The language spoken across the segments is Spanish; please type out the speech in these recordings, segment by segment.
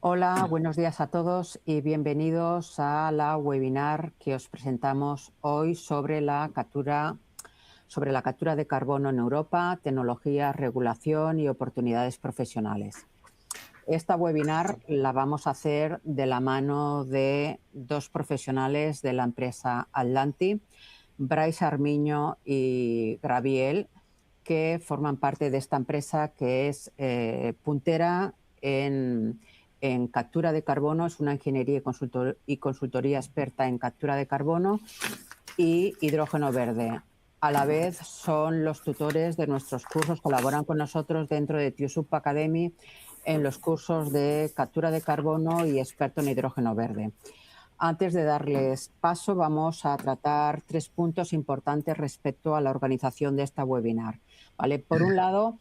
Hola, buenos días a todos y bienvenidos a la webinar que os presentamos hoy sobre la captura de carbono en Europa, tecnología, regulación y oportunidades profesionales. Esta webinar la vamos a hacer de la mano de dos profesionales de la empresa Atlanti, Bryce Armiño y Graviel, que forman parte de esta empresa que es puntera en captura de carbono, es una ingeniería y consultoría experta en captura de carbono y hidrógeno verde. A la vez son los tutores de nuestros cursos, colaboran con nosotros dentro de TioSup Academy en los cursos de captura de carbono y experto en hidrógeno verde. Antes de darles paso, vamos a tratar 3 puntos importantes respecto a la organización de esta webinar, ¿vale? Por un lado,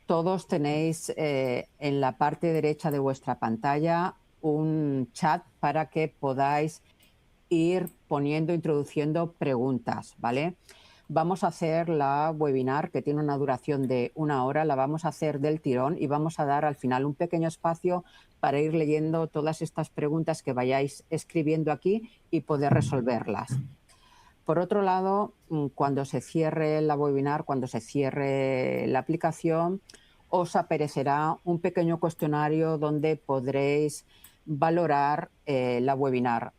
todos tenéis en la parte derecha de vuestra pantalla un chat para que podáis ir introduciendo preguntas, ¿vale? Vamos a hacer la webinar, que tiene una duración de 1 hora, la vamos a hacer del tirón y vamos a dar al final un pequeño espacio para ir leyendo todas estas preguntas que vayáis escribiendo aquí y poder resolverlas. Por otro lado, cuando se cierre la webinar, cuando se cierre la aplicación, os aparecerá un pequeño cuestionario donde podréis valorar la webinar.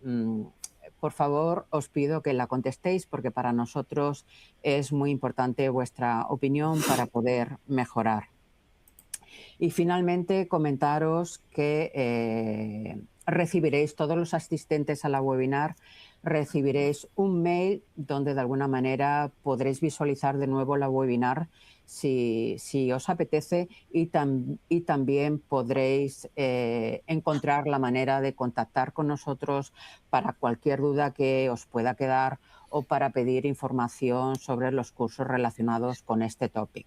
Por favor, os pido que la contestéis porque para nosotros es muy importante vuestra opinión para poder mejorar. Y finalmente, comentaros que recibiréis, todos los asistentes a la webinar, recibiréis un mail donde de alguna manera podréis visualizar de nuevo la webinar si os apetece y también podréis encontrar la manera de contactar con nosotros para cualquier duda que os pueda quedar o para pedir información sobre los cursos relacionados con este topic,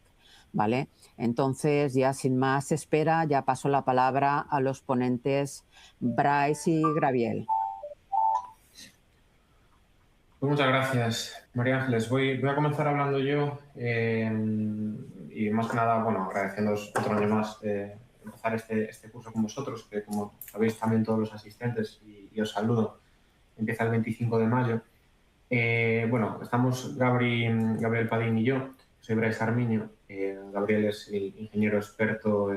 ¿vale? Entonces, ya sin más espera, ya paso la palabra a los ponentes Bryce y Graviel. Pues muchas gracias, María Ángeles. Voy a comenzar hablando yo y más que nada, bueno, agradeciéndoos otro año más empezar este curso con vosotros, que como sabéis también todos los asistentes, y os saludo, empieza el 25 de mayo. Bueno, estamos Gabriel Padín y yo, soy Bryce Armiño. Gabriel es el ingeniero experto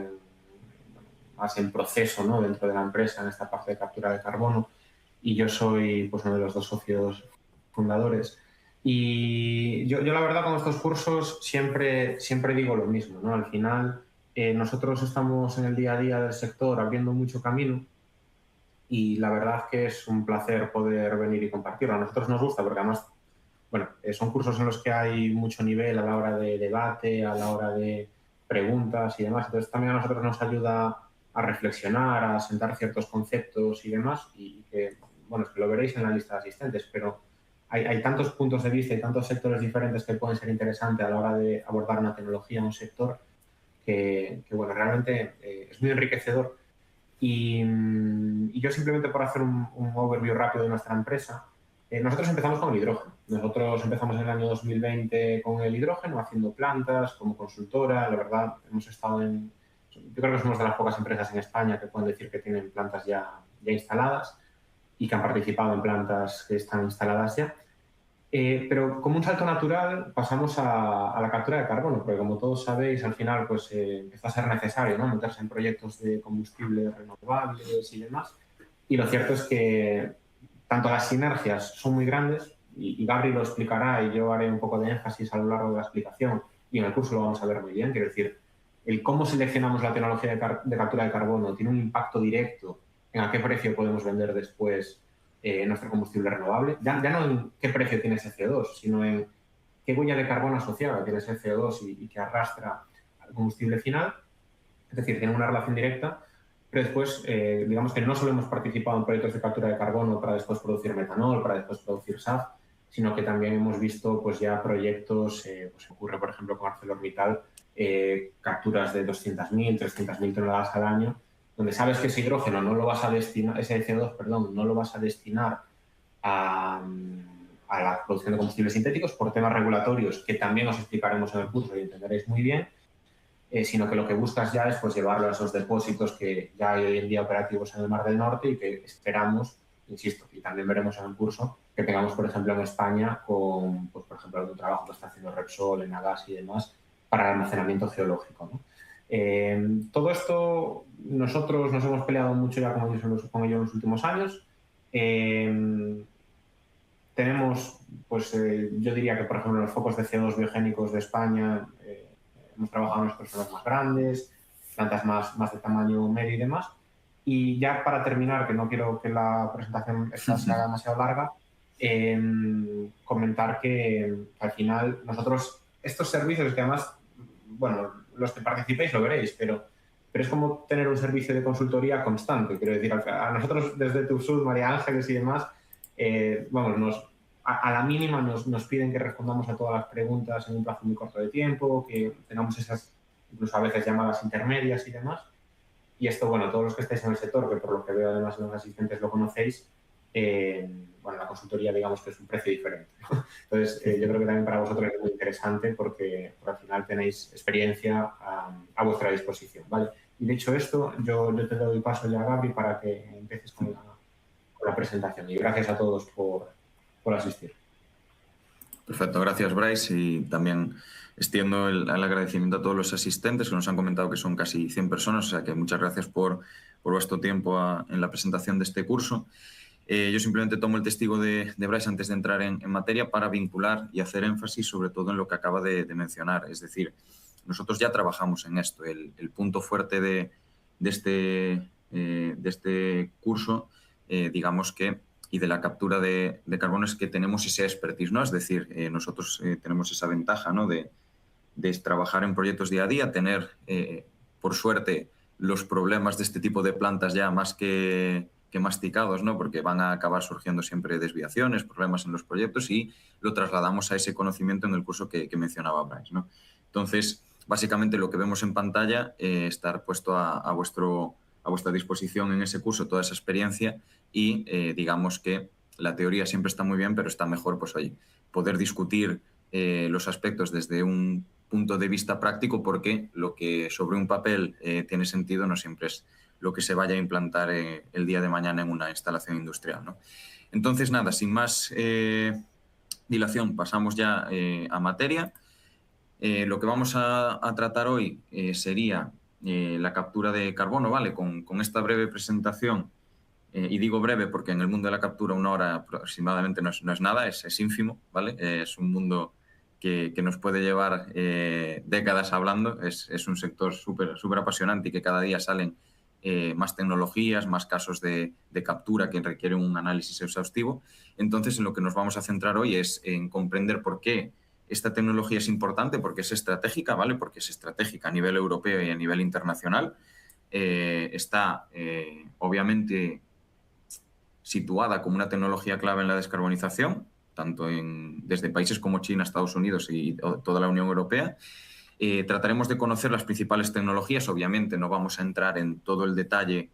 más en proceso, ¿no?, dentro de la empresa en esta parte de captura de carbono, y yo soy pues uno de los dos socios fundadores. Y yo la verdad con estos cursos siempre digo lo mismo, ¿no? Al final nosotros estamos en el día a día del sector abriendo mucho camino y la verdad que es un placer poder venir y compartirlo. A nosotros nos gusta porque además, bueno, son cursos en los que hay mucho nivel a la hora de debate, a la hora de preguntas y demás. Entonces también a nosotros nos ayuda a reflexionar, a sentar ciertos conceptos y demás, y que, bueno, es que lo veréis en la lista de asistentes, pero hay tantos puntos de vista y tantos sectores diferentes que pueden ser interesantes a la hora de abordar una tecnología, un sector, que bueno, realmente es muy enriquecedor. Y yo simplemente por hacer un overview rápido de nuestra empresa, nosotros empezamos con el hidrógeno. Nosotros empezamos en el año 2020 con el hidrógeno, haciendo plantas como consultora. La verdad, hemos estado yo creo que somos de las pocas empresas en España que pueden decir que tienen plantas ya instaladas y que han participado en plantas que están instaladas ya. Pero como un salto natural pasamos a la captura de carbono, porque como todos sabéis, al final pues, empezó a ser necesario, ¿no?, meterse en proyectos de combustibles renovables y demás. Y lo cierto es que tanto las sinergias son muy grandes, y Gabri lo explicará y yo haré un poco de énfasis a lo largo de la explicación, y en el curso lo vamos a ver muy bien. Quiero decir, el cómo seleccionamos la tecnología de captura de carbono tiene un impacto directo en a qué precio podemos vender después nuestro combustible renovable. Ya no en qué precio tiene ese CO2, sino en qué huella de carbono asociada tiene ese CO2 y que arrastra al combustible final. Es decir, tiene una relación directa, pero después, digamos que no solo hemos participado en proyectos de captura de carbono para después producir metanol, para después producir SAF, sino que también hemos visto pues, ya proyectos, pues ocurre por ejemplo con ArcelorMittal, capturas de 200.000, 300.000 toneladas al año, donde sabes que ese hidrógeno no lo vas a destinar, ese CO2, perdón, no lo vas a destinar a la producción de combustibles sintéticos por temas regulatorios que también os explicaremos en el curso y entenderéis muy bien. sino que lo que buscas ya es pues, llevarlo a esos depósitos que ya hay hoy en día operativos en el Mar del Norte y que esperamos, insisto, y también veremos en el curso, que tengamos, por ejemplo, en España con, pues, por ejemplo, algún trabajo que está haciendo Repsol, Enagás y demás, para el almacenamiento geológico, ¿no? Todo esto nosotros nos hemos peleado mucho ya con ello en los últimos años. Tenemos, pues yo diría que, por ejemplo, los focos de CO2 biogénicos de España hemos trabajado en las personas más grandes, plantas más de tamaño medio y demás. Y ya para terminar, que no quiero que la presentación esta se haga demasiado larga, comentar que al final nosotros, estos servicios que además, bueno, los que participéis lo veréis, pero es como tener un servicio de consultoría constante. Quiero decir, a nosotros desde TÜVSÜD, María Ángeles y demás, vamos, a la mínima nos piden que respondamos a todas las preguntas en un plazo muy corto de tiempo, que tengamos esas, incluso a veces llamadas intermedias y demás. Y esto, bueno, todos los que estáis en el sector, que por lo que veo además los asistentes lo conocéis, bueno, la consultoría digamos que es un precio diferente, ¿no? Entonces, yo creo que también para vosotros es muy interesante porque al final tenéis experiencia a vuestra disposición, ¿vale? Y dicho esto, yo te doy paso ya a Gabri para que empieces con la presentación. Y gracias a todos por asistir. Perfecto, gracias Bryce, y también extiendo el agradecimiento a todos los asistentes que nos han comentado que son casi 100 personas, o sea que muchas gracias por vuestro tiempo en la presentación de este curso. Yo simplemente tomo el testigo de Bryce antes de entrar en materia para vincular y hacer énfasis sobre todo en lo que acaba de mencionar, es decir, nosotros ya trabajamos en esto. El punto fuerte de este curso, digamos que, y de la captura de carbono, es que tenemos ese expertise, ¿no? Es decir, nosotros tenemos esa ventaja, ¿no? de trabajar en proyectos día a día, tener, por suerte, los problemas de este tipo de plantas ya más que masticados, ¿no? Porque van a acabar surgiendo siempre desviaciones, problemas en los proyectos, y lo trasladamos a ese conocimiento en el curso que mencionaba Bryce, ¿no? Entonces, básicamente lo que vemos en pantalla, estar puesto a vuestra disposición en ese curso, toda esa experiencia, y digamos que la teoría siempre está muy bien, pero está mejor, pues oye, poder discutir los aspectos desde un punto de vista práctico, porque lo que sobre un papel tiene sentido no siempre es lo que se vaya a implantar el día de mañana en una instalación industrial, ¿no? Entonces, nada, sin más dilación, pasamos ya a materia. Lo que vamos a tratar hoy sería la captura de carbono, ¿vale? Con esta breve presentación, y digo breve porque en el mundo de la captura 1 hora aproximadamente no es nada, es ínfimo, ¿vale? Es un mundo que nos puede llevar décadas hablando. Es un sector súper apasionante y que cada día salen más tecnologías, más casos de captura que requieren un análisis exhaustivo. Entonces, en lo que nos vamos a centrar hoy es en comprender por qué esta tecnología es importante, porque es estratégica, ¿vale? Porque es estratégica a nivel europeo y a nivel internacional. Está, obviamente, situada como una tecnología clave en la descarbonización, tanto desde países como China, Estados Unidos y toda la Unión Europea. Trataremos de conocer las principales tecnologías. Obviamente no vamos a entrar en todo el detalle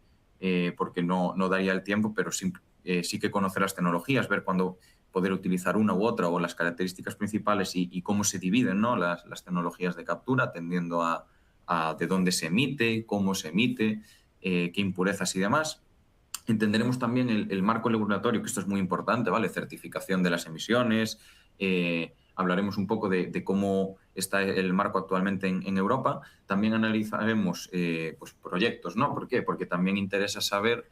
porque no daría el tiempo, pero sí que conocer las tecnologías, ver cuándo poder utilizar una u otra o las características principales y cómo se dividen, ¿no? las tecnologías de captura, atendiendo a de dónde se emite, cómo se emite, qué impurezas y demás. Entenderemos también el marco regulatorio, que esto es muy importante, ¿vale? Certificación de las emisiones. Hablaremos un poco de cómo está el marco actualmente en Europa. También analizaremos pues proyectos, ¿no? ¿Por qué? Porque también interesa saber,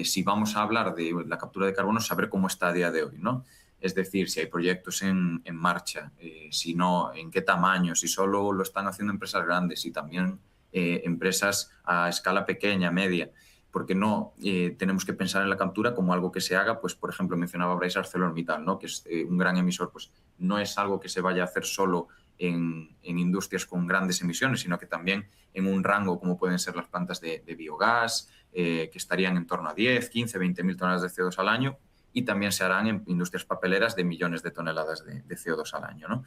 si vamos a hablar de la captura de carbono, saber cómo está a día de hoy, ¿no? Es decir, si hay proyectos en marcha, si no, en qué tamaño, si solo lo están haciendo empresas grandes y también empresas a escala pequeña, media. Porque no tenemos que pensar en la captura como algo que se haga, pues por ejemplo mencionaba Bryce ArcelorMittal, ¿no? Que es un gran emisor, pues no es algo que se vaya a hacer solo en industrias con grandes emisiones, sino que también en un rango como pueden ser las plantas de biogás, que estarían en torno a 10, 15, 20.000 toneladas de CO2 al año, y también se harán en industrias papeleras de millones de toneladas de CO2 al año, ¿no?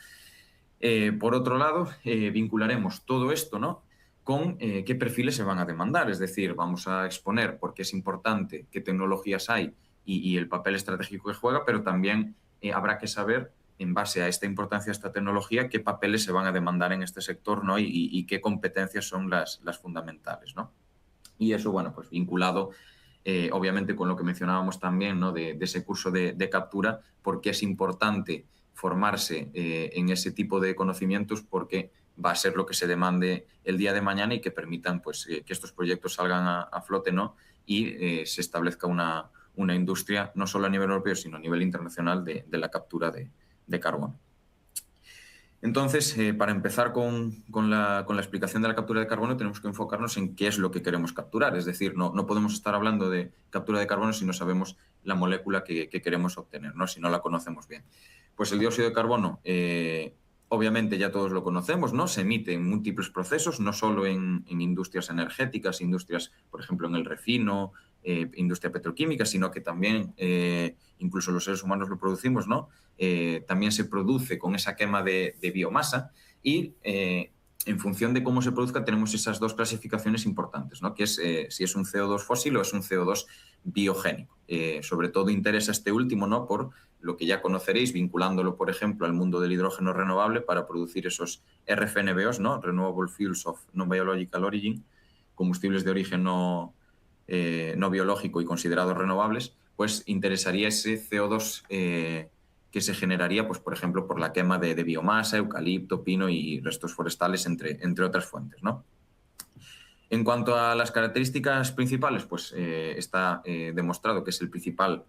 Por otro lado, vincularemos todo esto, ¿no? Con qué perfiles se van a demandar. Es decir, vamos a exponer por qué es importante, qué tecnologías hay y el papel estratégico que juega, pero también habrá que saber en base a esta importancia de esta tecnología, qué papeles se van a demandar en este sector, ¿no? Y qué competencias son las fundamentales, ¿no? Y eso, bueno, pues vinculado obviamente con lo que mencionábamos también, ¿no? de ese curso de captura, porque es importante formarse en ese tipo de conocimientos, porque va a ser lo que se demande el día de mañana y que permitan pues, que estos proyectos salgan a flote, ¿no? Y se establezca una industria, no solo a nivel europeo, sino a nivel internacional, de la captura de carbono. Entonces, para empezar con la explicación de la captura de carbono, tenemos que enfocarnos en qué es lo que queremos capturar. Es decir, no podemos estar hablando de captura de carbono si no sabemos la molécula que queremos obtener, ¿no? Si no la conocemos bien. Pues el dióxido de carbono, obviamente ya todos lo conocemos, ¿no? Se emite en múltiples procesos, no solo en industrias energéticas, industrias, por ejemplo, en el refino, industria petroquímica, sino que también incluso los seres humanos lo producimos, ¿no? También se produce con esa quema de biomasa y en función de cómo se produzca tenemos esas dos clasificaciones importantes, ¿no? Que es si es un CO2 fósil o es un CO2 biogénico. Sobre todo interesa este último, ¿no? Por lo que ya conoceréis, vinculándolo, por ejemplo, al mundo del hidrógeno renovable para producir esos RFNBOs, ¿no? Renewable Fuels of Non-Biological Origin, combustibles de origen no biológico y considerados renovables, pues interesaría ese CO2 que se generaría, pues, por ejemplo, por la quema de biomasa, eucalipto, pino y restos forestales, entre otras fuentes, ¿no? En cuanto a las características principales, pues está demostrado que es el principal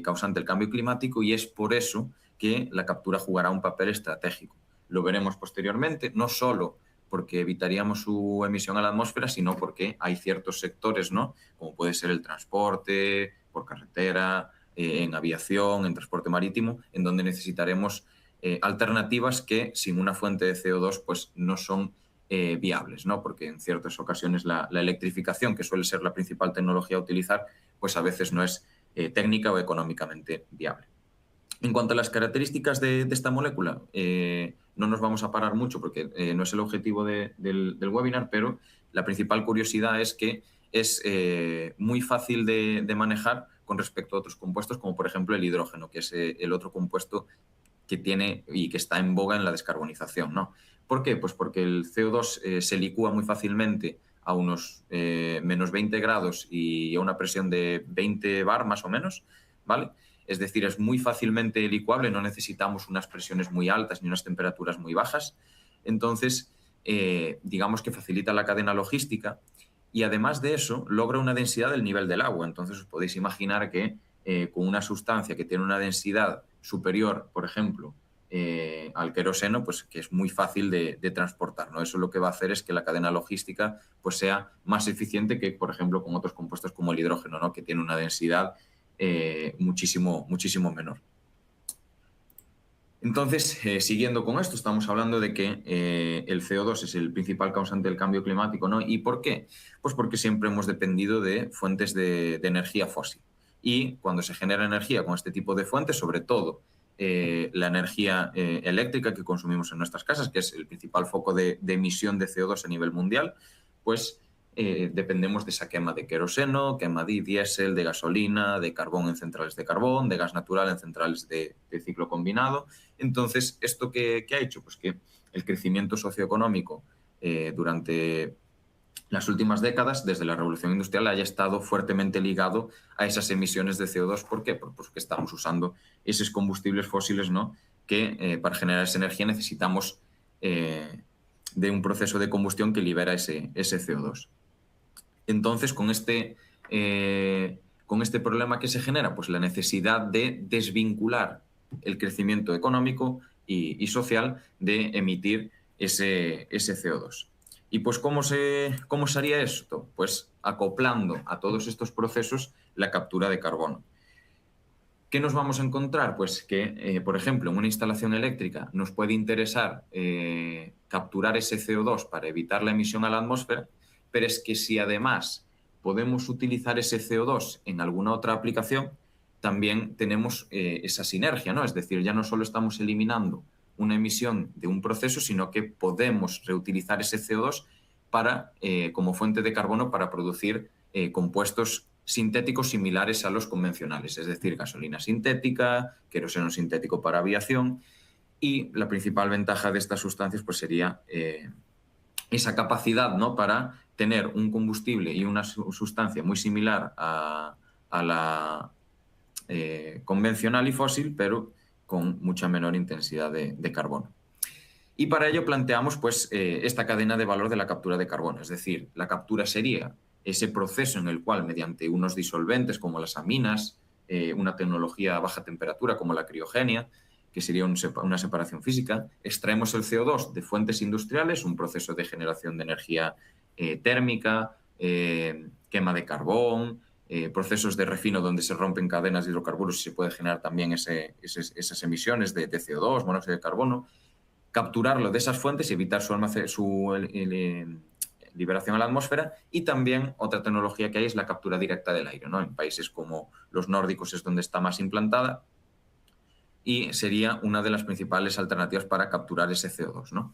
causante del cambio climático y es por eso que la captura jugará un papel estratégico. Lo veremos posteriormente, no solo porque evitaríamos su emisión a la atmósfera, sino porque hay ciertos sectores, ¿no? Como puede ser el transporte, por carretera, en aviación, en transporte marítimo, en donde necesitaremos alternativas que sin una fuente de CO2 pues no son viables, ¿no? Porque en ciertas ocasiones la electrificación, que suele ser la principal tecnología a utilizar, pues a veces no es técnica o económicamente viable. En cuanto a las características de esta molécula, no nos vamos a parar mucho porque no es el objetivo del webinar, pero la principal curiosidad es que es muy fácil de manejar con respecto a otros compuestos, como por ejemplo el hidrógeno, que es el otro compuesto que tiene y que está en boga en la descarbonización, ¿no? ¿Por qué? Pues porque el CO2 se licúa muy fácilmente a unos menos 20 grados y a una presión de 20 bar más o menos, ¿vale? Es decir, es muy fácilmente licuable, no necesitamos unas presiones muy altas ni unas temperaturas muy bajas. Entonces, digamos que facilita la cadena logística y además de eso logra una densidad del nivel del agua. Entonces os podéis imaginar que con una sustancia que tiene una densidad superior, por ejemplo, al queroseno, pues que es muy fácil de transportar, ¿no? Eso lo que va a hacer es que la cadena logística pues, sea más eficiente que, por ejemplo, con otros compuestos como el hidrógeno, ¿no? Que tiene una densidad muchísimo menor. Entonces, siguiendo con esto, estamos hablando de que el CO2 es el principal causante del cambio climático, ¿no? ¿Y por qué? Pues porque siempre hemos dependido de fuentes de energía fósil. Y cuando se genera energía con este tipo de fuentes, sobre todo la energía eléctrica que consumimos en nuestras casas, que es el principal foco de emisión de CO2 a nivel mundial, pues dependemos de esa quema de queroseno, quema de diésel, de gasolina, de carbón en centrales de carbón, de gas natural en centrales de ciclo combinado. Entonces, ¿esto qué ha hecho? Pues que el crecimiento socioeconómico durante las últimas décadas, desde la revolución industrial, haya estado fuertemente ligado a esas emisiones de CO2. ¿Por qué? Porque estamos usando esos combustibles fósiles, ¿no? Que para generar esa energía necesitamos de un proceso de combustión que libera ese CO2. Entonces, con este problema que se genera, pues la necesidad de desvincular el crecimiento económico y social de emitir ese CO2. ¿Y pues cómo se haría esto? Pues acoplando a todos estos procesos la captura de carbono. ¿Qué nos vamos a encontrar? Pues que, por ejemplo, en una instalación eléctrica nos puede interesar capturar ese CO2 para evitar la emisión a la atmósfera, pero es que si además podemos utilizar ese CO2 en alguna otra aplicación, también tenemos esa sinergia, ¿no? Es decir, ya no solo estamos eliminando una emisión de un proceso, sino que podemos reutilizar ese CO2 como fuente de carbono para producir compuestos sintéticos similares a los convencionales, es decir, gasolina sintética, queroseno sintético para aviación, y la principal ventaja de estas sustancias pues sería esa capacidad, ¿no?, para tener un combustible y una sustancia muy similar a la convencional y fósil, pero con mucha menor intensidad de carbono. Y para ello planteamos pues, esta cadena de valor de la captura de carbono, es decir, la captura sería ese proceso en el cual, mediante unos disolventes como las aminas, una tecnología a baja temperatura como la criogenia, que sería una separación física, extraemos el CO2 de fuentes industriales, un proceso de generación de energía térmica, quema de carbón, procesos de refino donde se rompen cadenas de hidrocarburos y se puede generar también esas emisiones de CO2, monóxido de carbono, capturarlo de esas fuentes y evitar su liberación a la atmósfera. Y también otra tecnología que hay es la captura directa del aire, ¿no? En países como los nórdicos es donde está más implantada y sería una de las principales alternativas para capturar ese CO2, ¿no?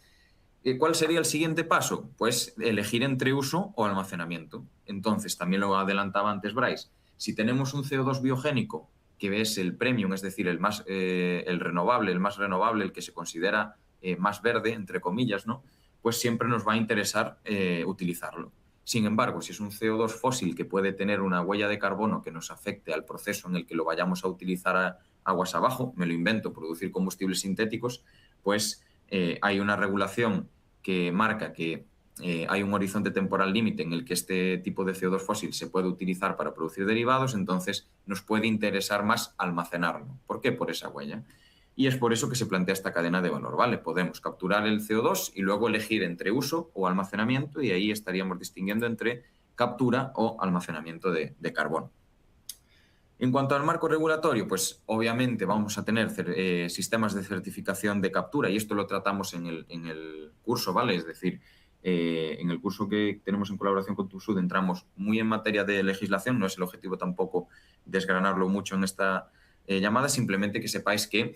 ¿Cuál sería el siguiente paso? Pues elegir entre uso o almacenamiento. Entonces, también lo adelantaba antes Bryce, si tenemos un CO2 biogénico, que es el premium, es decir, el más renovable, el que se considera más verde, entre comillas, ¿no?, pues siempre nos va a interesar utilizarlo. Sin embargo, si es un CO2 fósil que puede tener una huella de carbono que nos afecte al proceso en el que lo vayamos a utilizar aguas abajo, me lo invento, producir combustibles sintéticos, pues hay una regulación que marca que hay un horizonte temporal límite en el que este tipo de CO2 fósil se puede utilizar para producir derivados, entonces nos puede interesar más almacenarlo. ¿Por qué? Por esa huella. Y es por eso que se plantea esta cadena de valor, ¿vale? Podemos capturar el CO2 y luego elegir entre uso o almacenamiento, y ahí estaríamos distinguiendo entre captura o almacenamiento de carbono. En cuanto al marco regulatorio, pues obviamente vamos a tener sistemas de certificación de captura, y esto lo tratamos en el curso, ¿vale? Es decir, en el curso que tenemos en colaboración con TUSUD entramos muy en materia de legislación, no es el objetivo tampoco desgranarlo mucho en esta llamada, simplemente que sepáis que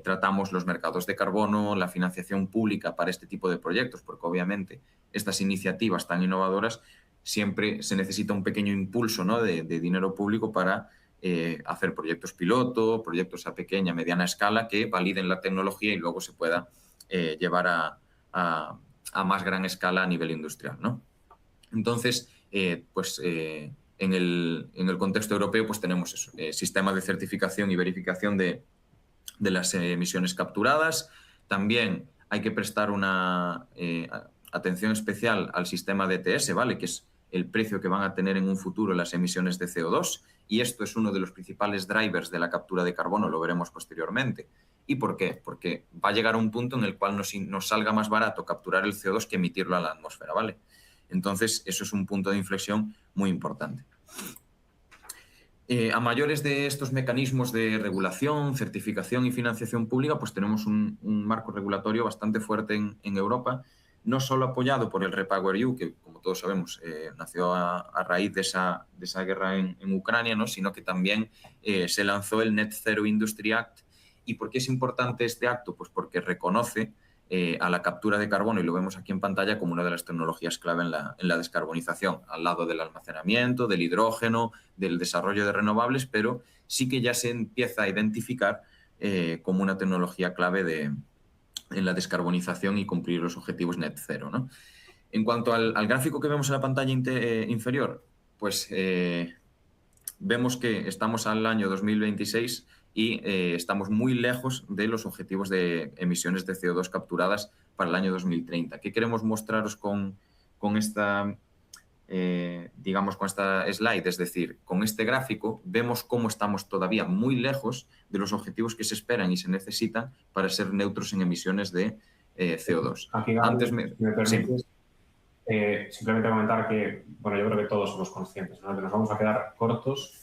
tratamos los mercados de carbono, la financiación pública para este tipo de proyectos, porque obviamente estas iniciativas tan innovadoras siempre se necesita un pequeño impulso, ¿no?, de dinero público para hacer proyectos piloto, proyectos a pequeña, mediana escala que validen la tecnología y luego se pueda llevar a más gran escala a nivel industrial, ¿no? Entonces, en el contexto europeo pues tenemos eso, sistemas de certificación y verificación de las emisiones capturadas. También hay que prestar una atención especial al sistema de ETS, ¿vale?, que es el precio que van a tener en un futuro las emisiones de CO2, y esto es uno de los principales drivers de la captura de carbono, lo veremos posteriormente. ¿Y por qué? Porque va a llegar a un punto en el cual nos salga más barato capturar el CO2 que emitirlo a la atmósfera, ¿vale? Entonces, eso es un punto de inflexión muy importante. A mayores de estos mecanismos de regulación, certificación y financiación pública, pues tenemos un marco regulatorio bastante fuerte en Europa, no solo apoyado por el REPowerEU, que como todos sabemos nació a raíz de esa guerra en Ucrania, ¿no?, sino que también se lanzó el Net Zero Industry Act. ¿Y por qué es importante este acto? Pues porque reconoce a la captura de carbono, y lo vemos aquí en pantalla, como una de las tecnologías clave en la descarbonización, al lado del almacenamiento, del hidrógeno, del desarrollo de renovables, pero sí que ya se empieza a identificar como una tecnología clave en la descarbonización y cumplir los objetivos net cero, ¿no? En cuanto al gráfico que vemos en la pantalla inferior, pues vemos que estamos al año 2026 y estamos muy lejos de los objetivos de emisiones de CO2 capturadas para el año 2030. ¿Qué queremos mostraros con esta, con esta slide? Es decir, con este gráfico vemos cómo estamos todavía muy lejos de los objetivos que se esperan y se necesitan para ser neutros en emisiones de CO2. Aquí, Gabriel, me permites, simplemente comentar que, bueno, yo creo que todos somos conscientes, ¿no?, que nos vamos a quedar cortos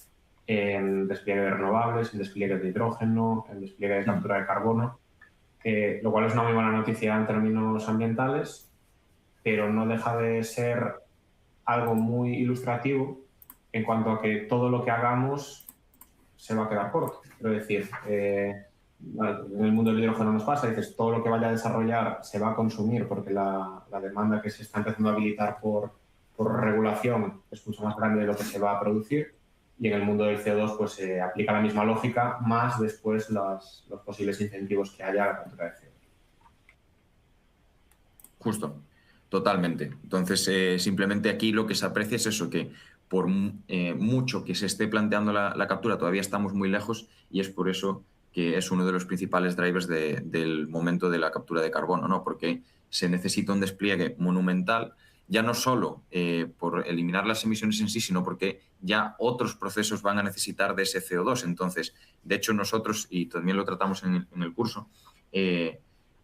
en despliegue de renovables, en despliegue de hidrógeno, en despliegue de captura de carbono, lo cual es una muy buena noticia en términos ambientales, pero no deja de ser algo muy ilustrativo en cuanto a que todo lo que hagamos se va a quedar corto. Quiero decir, en el mundo del hidrógeno nos pasa, dices, todo lo que vaya a desarrollar se va a consumir porque la demanda que se está empezando a habilitar por por regulación es mucho más grande de lo que se va a producir, y en el mundo del CO2 pues se aplica la misma lógica, más después los posibles incentivos que haya a la captura de CO2. Justo, totalmente. Entonces, simplemente aquí lo que se aprecia es eso, que por mucho que se esté planteando la captura, todavía estamos muy lejos, y es por eso que es uno de los principales drivers del momento de la captura de carbono, ¿no? Porque se necesita un despliegue monumental, ya no solo por eliminar las emisiones en sí, sino porque ya otros procesos van a necesitar de ese CO2. Entonces, de hecho, nosotros, y también lo tratamos en el curso,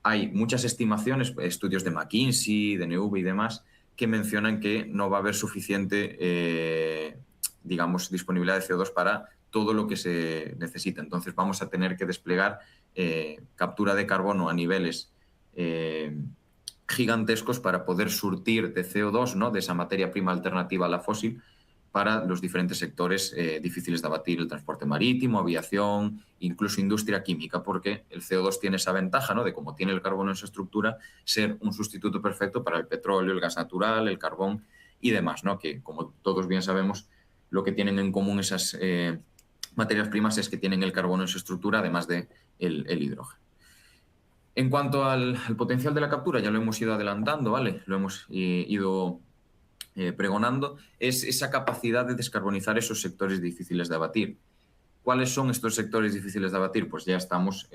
hay muchas estimaciones, estudios de McKinsey, de NUV y demás, que mencionan que no va a haber suficiente, digamos, disponibilidad de CO2 para todo lo que se necesita. Entonces vamos a tener que desplegar captura de carbono a niveles gigantescos para poder surtir de CO2, ¿no?, de esa materia prima alternativa a la fósil, para los diferentes sectores difíciles de abatir, el transporte marítimo, aviación, incluso industria química, porque el CO2 tiene esa ventaja, ¿no?, de, como tiene el carbono en su estructura, ser un sustituto perfecto para el petróleo, el gas natural, el carbón y demás, ¿no?, que, como todos bien sabemos, lo que tienen en común esas materias primas es que tienen el carbono en su estructura, además de el hidrógeno. En cuanto al potencial de la captura, ya lo hemos ido adelantando, ¿vale? Lo hemos ido pregonando, es esa capacidad de descarbonizar esos sectores difíciles de abatir. ¿Cuáles son estos sectores difíciles de abatir? Pues ya estamos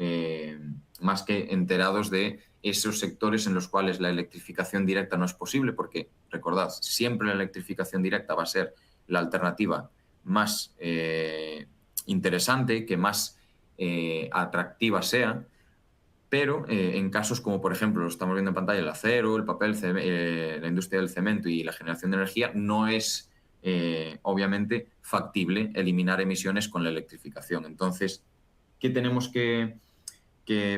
más que enterados de esos sectores en los cuales la electrificación directa no es posible, porque, recordad, siempre la electrificación directa va a ser la alternativa más interesante, que más atractiva sea, pero en casos como, por ejemplo, lo estamos viendo en pantalla, el acero, el papel, la industria del cemento y la generación de energía, no es obviamente factible eliminar emisiones con la electrificación. Entonces, ¿qué tenemos que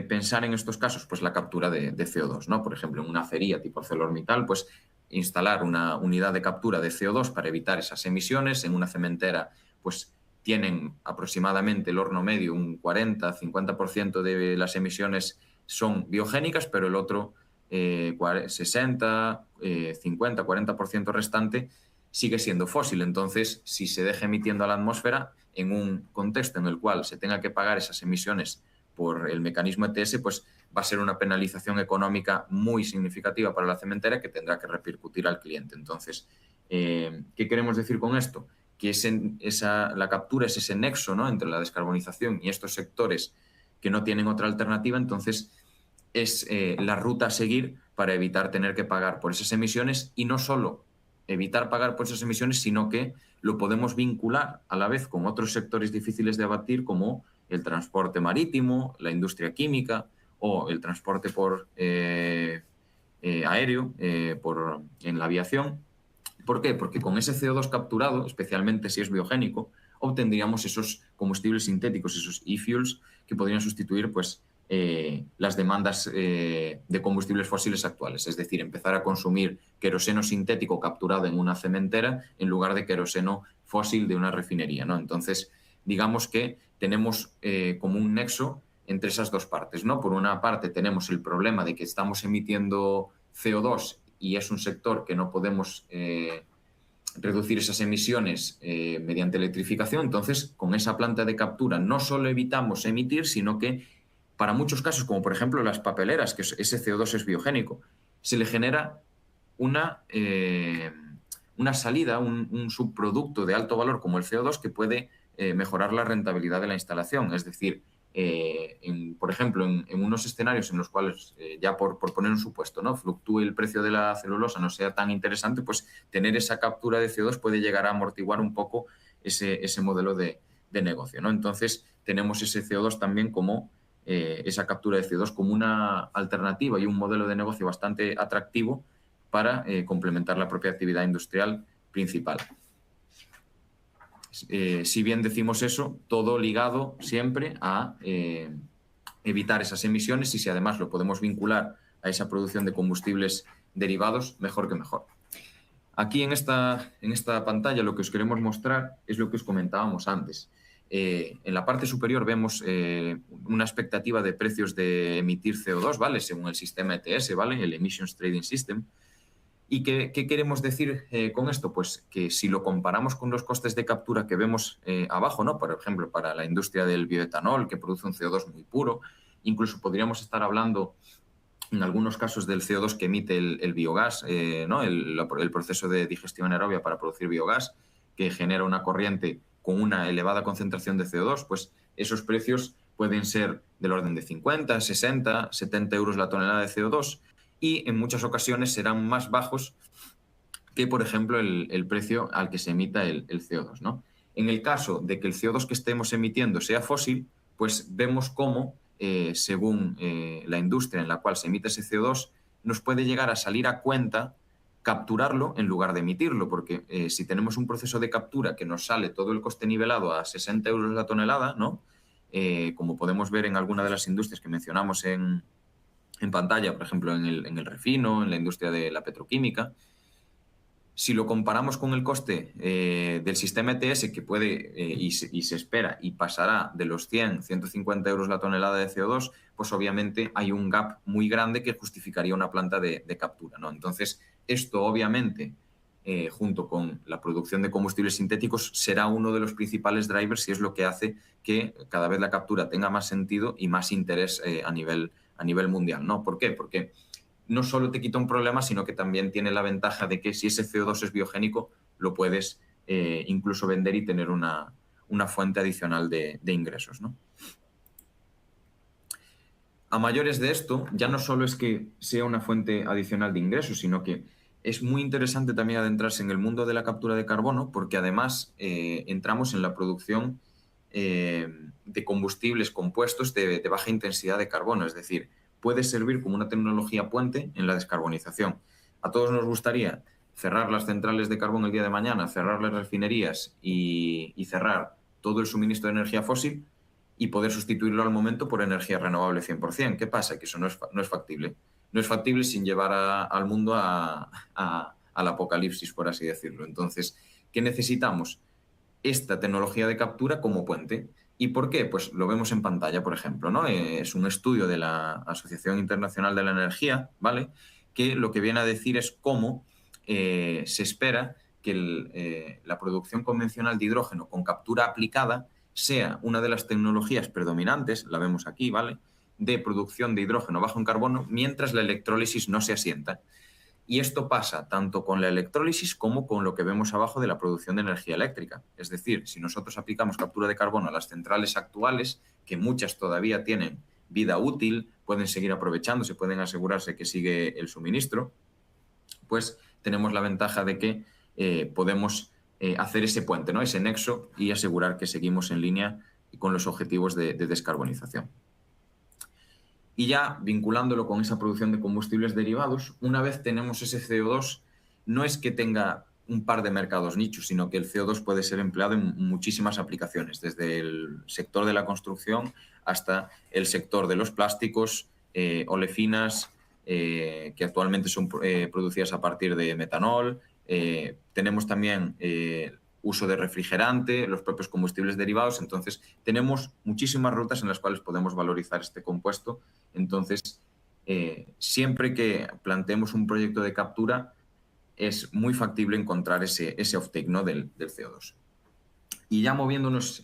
pensar en estos casos? Pues la captura de CO2, ¿no? Por ejemplo, en una acería tipo ArcelorMittal, pues instalar una unidad de captura de CO2 para evitar esas emisiones. En una cementera, pues tienen aproximadamente el horno medio un 40-50% de las emisiones son biogénicas, pero el otro 60, 50, 40% restante sigue siendo fósil. Entonces, si se deja emitiendo a la atmósfera en un contexto en el cual se tenga que pagar esas emisiones por el mecanismo ETS, pues va a ser una penalización económica muy significativa para la cementera que tendrá que repercutir al cliente. Entonces, ¿qué queremos decir con esto? Que la captura es ese nexo, ¿no?, entre la descarbonización y estos sectores que no tienen otra alternativa. Entonces es la ruta a seguir para evitar tener que pagar por esas emisiones, y no solo evitar pagar por esas emisiones, sino que lo podemos vincular a la vez con otros sectores difíciles de abatir, como el transporte marítimo, la industria química o el transporte por aéreo, en la aviación. ¿Por qué? Porque con ese CO2 capturado, especialmente si es biogénico, obtendríamos esos combustibles sintéticos, esos e-fuels, que podrían sustituir, pues, las demandas de combustibles fósiles actuales. Es decir, empezar a consumir queroseno sintético capturado en una cementera en lugar de queroseno fósil de una refinería, ¿no? Entonces, digamos que tenemos como un nexo entre esas dos partes, ¿no? Por una parte tenemos el problema de que estamos emitiendo CO2 y es un sector que no podemos reducir esas emisiones mediante electrificación. Entonces, con esa planta de captura no solo evitamos emitir, sino que para muchos casos, como por ejemplo las papeleras, que ese CO2 es biogénico, se le genera una salida, un subproducto de alto valor como el CO2 que puede mejorar la rentabilidad de la instalación. Es decir, por ejemplo, en unos escenarios en los cuales, ya por poner un supuesto, ¿no?, fluctúe el precio de la celulosa, no sea tan interesante, pues tener esa captura de CO2 puede llegar a amortiguar un poco ese modelo de negocio, ¿no? Entonces, tenemos ese CO2 también como esa captura de CO2 como una alternativa y un modelo de negocio bastante atractivo para complementar la propia actividad industrial principal. Si bien decimos eso, todo ligado siempre a evitar esas emisiones, y si además lo podemos vincular a esa producción de combustibles derivados, mejor que mejor. Aquí en esta pantalla lo que os queremos mostrar es lo que os comentábamos antes. En la parte superior vemos una expectativa de precios de emitir CO2, ¿vale?, según el sistema ETS, ¿vale?, el Emissions Trading System. ¿Y qué queremos decir con esto? Pues que si lo comparamos con los costes de captura que vemos abajo, ¿no? Por ejemplo, para la industria del bioetanol, que produce un CO2 muy puro, incluso podríamos estar hablando en algunos casos del CO2 que emite el biogás, ¿no? el proceso de digestión anaerobia para producir biogás, que genera una corriente con una elevada concentración de CO2, pues esos precios pueden ser del orden de 50, 60, 70 euros la tonelada de CO2 y en muchas ocasiones serán más bajos que, por ejemplo, el precio al que se emita el CO2, ¿no? En el caso de que el CO2 que estemos emitiendo sea fósil, pues vemos cómo, según la industria en la cual se emite ese CO2, nos puede llegar a salir a cuenta capturarlo en lugar de emitirlo, porque si tenemos un proceso de captura que nos sale todo el coste nivelado a 60 euros la tonelada, ¿no? Como podemos ver en alguna de las industrias que mencionamos en pantalla, por ejemplo, en el refino, en la industria de la petroquímica, si lo comparamos con el coste del sistema ETS, que puede y se espera y pasará de los 100, 150 euros la tonelada de CO2, pues obviamente hay un gap muy grande que justificaría una planta de captura, ¿no? Entonces, esto obviamente, junto con la producción de combustibles sintéticos, será uno de los principales drivers y es lo que hace que cada vez la captura tenga más sentido y más interés a nivel mundial, ¿no? ¿Por qué? Porque no solo te quita un problema, sino que también tiene la ventaja de que si ese CO2 es biogénico, lo puedes incluso vender y tener una fuente adicional de ingresos, ¿no? A mayores de esto, ya no solo es que sea una fuente adicional de ingresos, sino que es muy interesante también adentrarse en el mundo de la captura de carbono, porque además entramos en la producción de combustibles compuestos de baja intensidad de carbono, es decir, puede servir como una tecnología puente en la descarbonización. A todos nos gustaría cerrar las centrales de carbón el día de mañana, cerrar las refinerías y cerrar todo el suministro de energía fósil y poder sustituirlo al momento por energía renovable 100%. ¿Qué pasa? Que eso no es factible. No es factible sin llevar al mundo al apocalipsis, por así decirlo. Entonces, ¿qué necesitamos? Esta tecnología de captura como puente. ¿Y por qué? Pues lo vemos en pantalla, por ejemplo, ¿no? Es un estudio de la Asociación Internacional de la Energía, ¿vale? Que lo que viene a decir es cómo se espera que la producción convencional de hidrógeno con captura aplicada sea una de las tecnologías predominantes, la vemos aquí, ¿vale?, de producción de hidrógeno bajo en carbono, mientras la electrólisis no se asienta. Y esto pasa tanto con la electrólisis como con lo que vemos abajo de la producción de energía eléctrica. Es decir, si nosotros aplicamos captura de carbono a las centrales actuales, que muchas todavía tienen vida útil, pueden seguir aprovechándose, pueden asegurarse que sigue el suministro, pues tenemos la ventaja de que podemos hacer ese puente, ¿no?, ese nexo y asegurar que seguimos en línea con los objetivos de descarbonización. Y ya vinculándolo con esa producción de combustibles derivados, una vez tenemos ese CO2, no es que tenga un par de mercados nichos, sino que el CO2 puede ser empleado en muchísimas aplicaciones, desde el sector de la construcción hasta el sector de los plásticos, olefinas, que actualmente son producidas a partir de metanol. Tenemos también uso de refrigerante, los propios combustibles derivados. Entonces, tenemos muchísimas rutas en las cuales podemos valorizar este compuesto. Entonces, siempre que planteemos un proyecto de captura, es muy factible encontrar ese offtake, ¿no?, del CO2. Y ya moviéndonos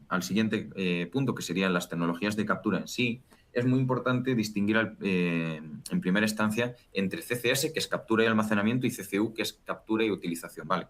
al siguiente punto, que serían las tecnologías de captura en sí, es muy importante distinguir en primera instancia entre CCS, que es captura y almacenamiento, y CCU, que es captura y utilización, ¿vale?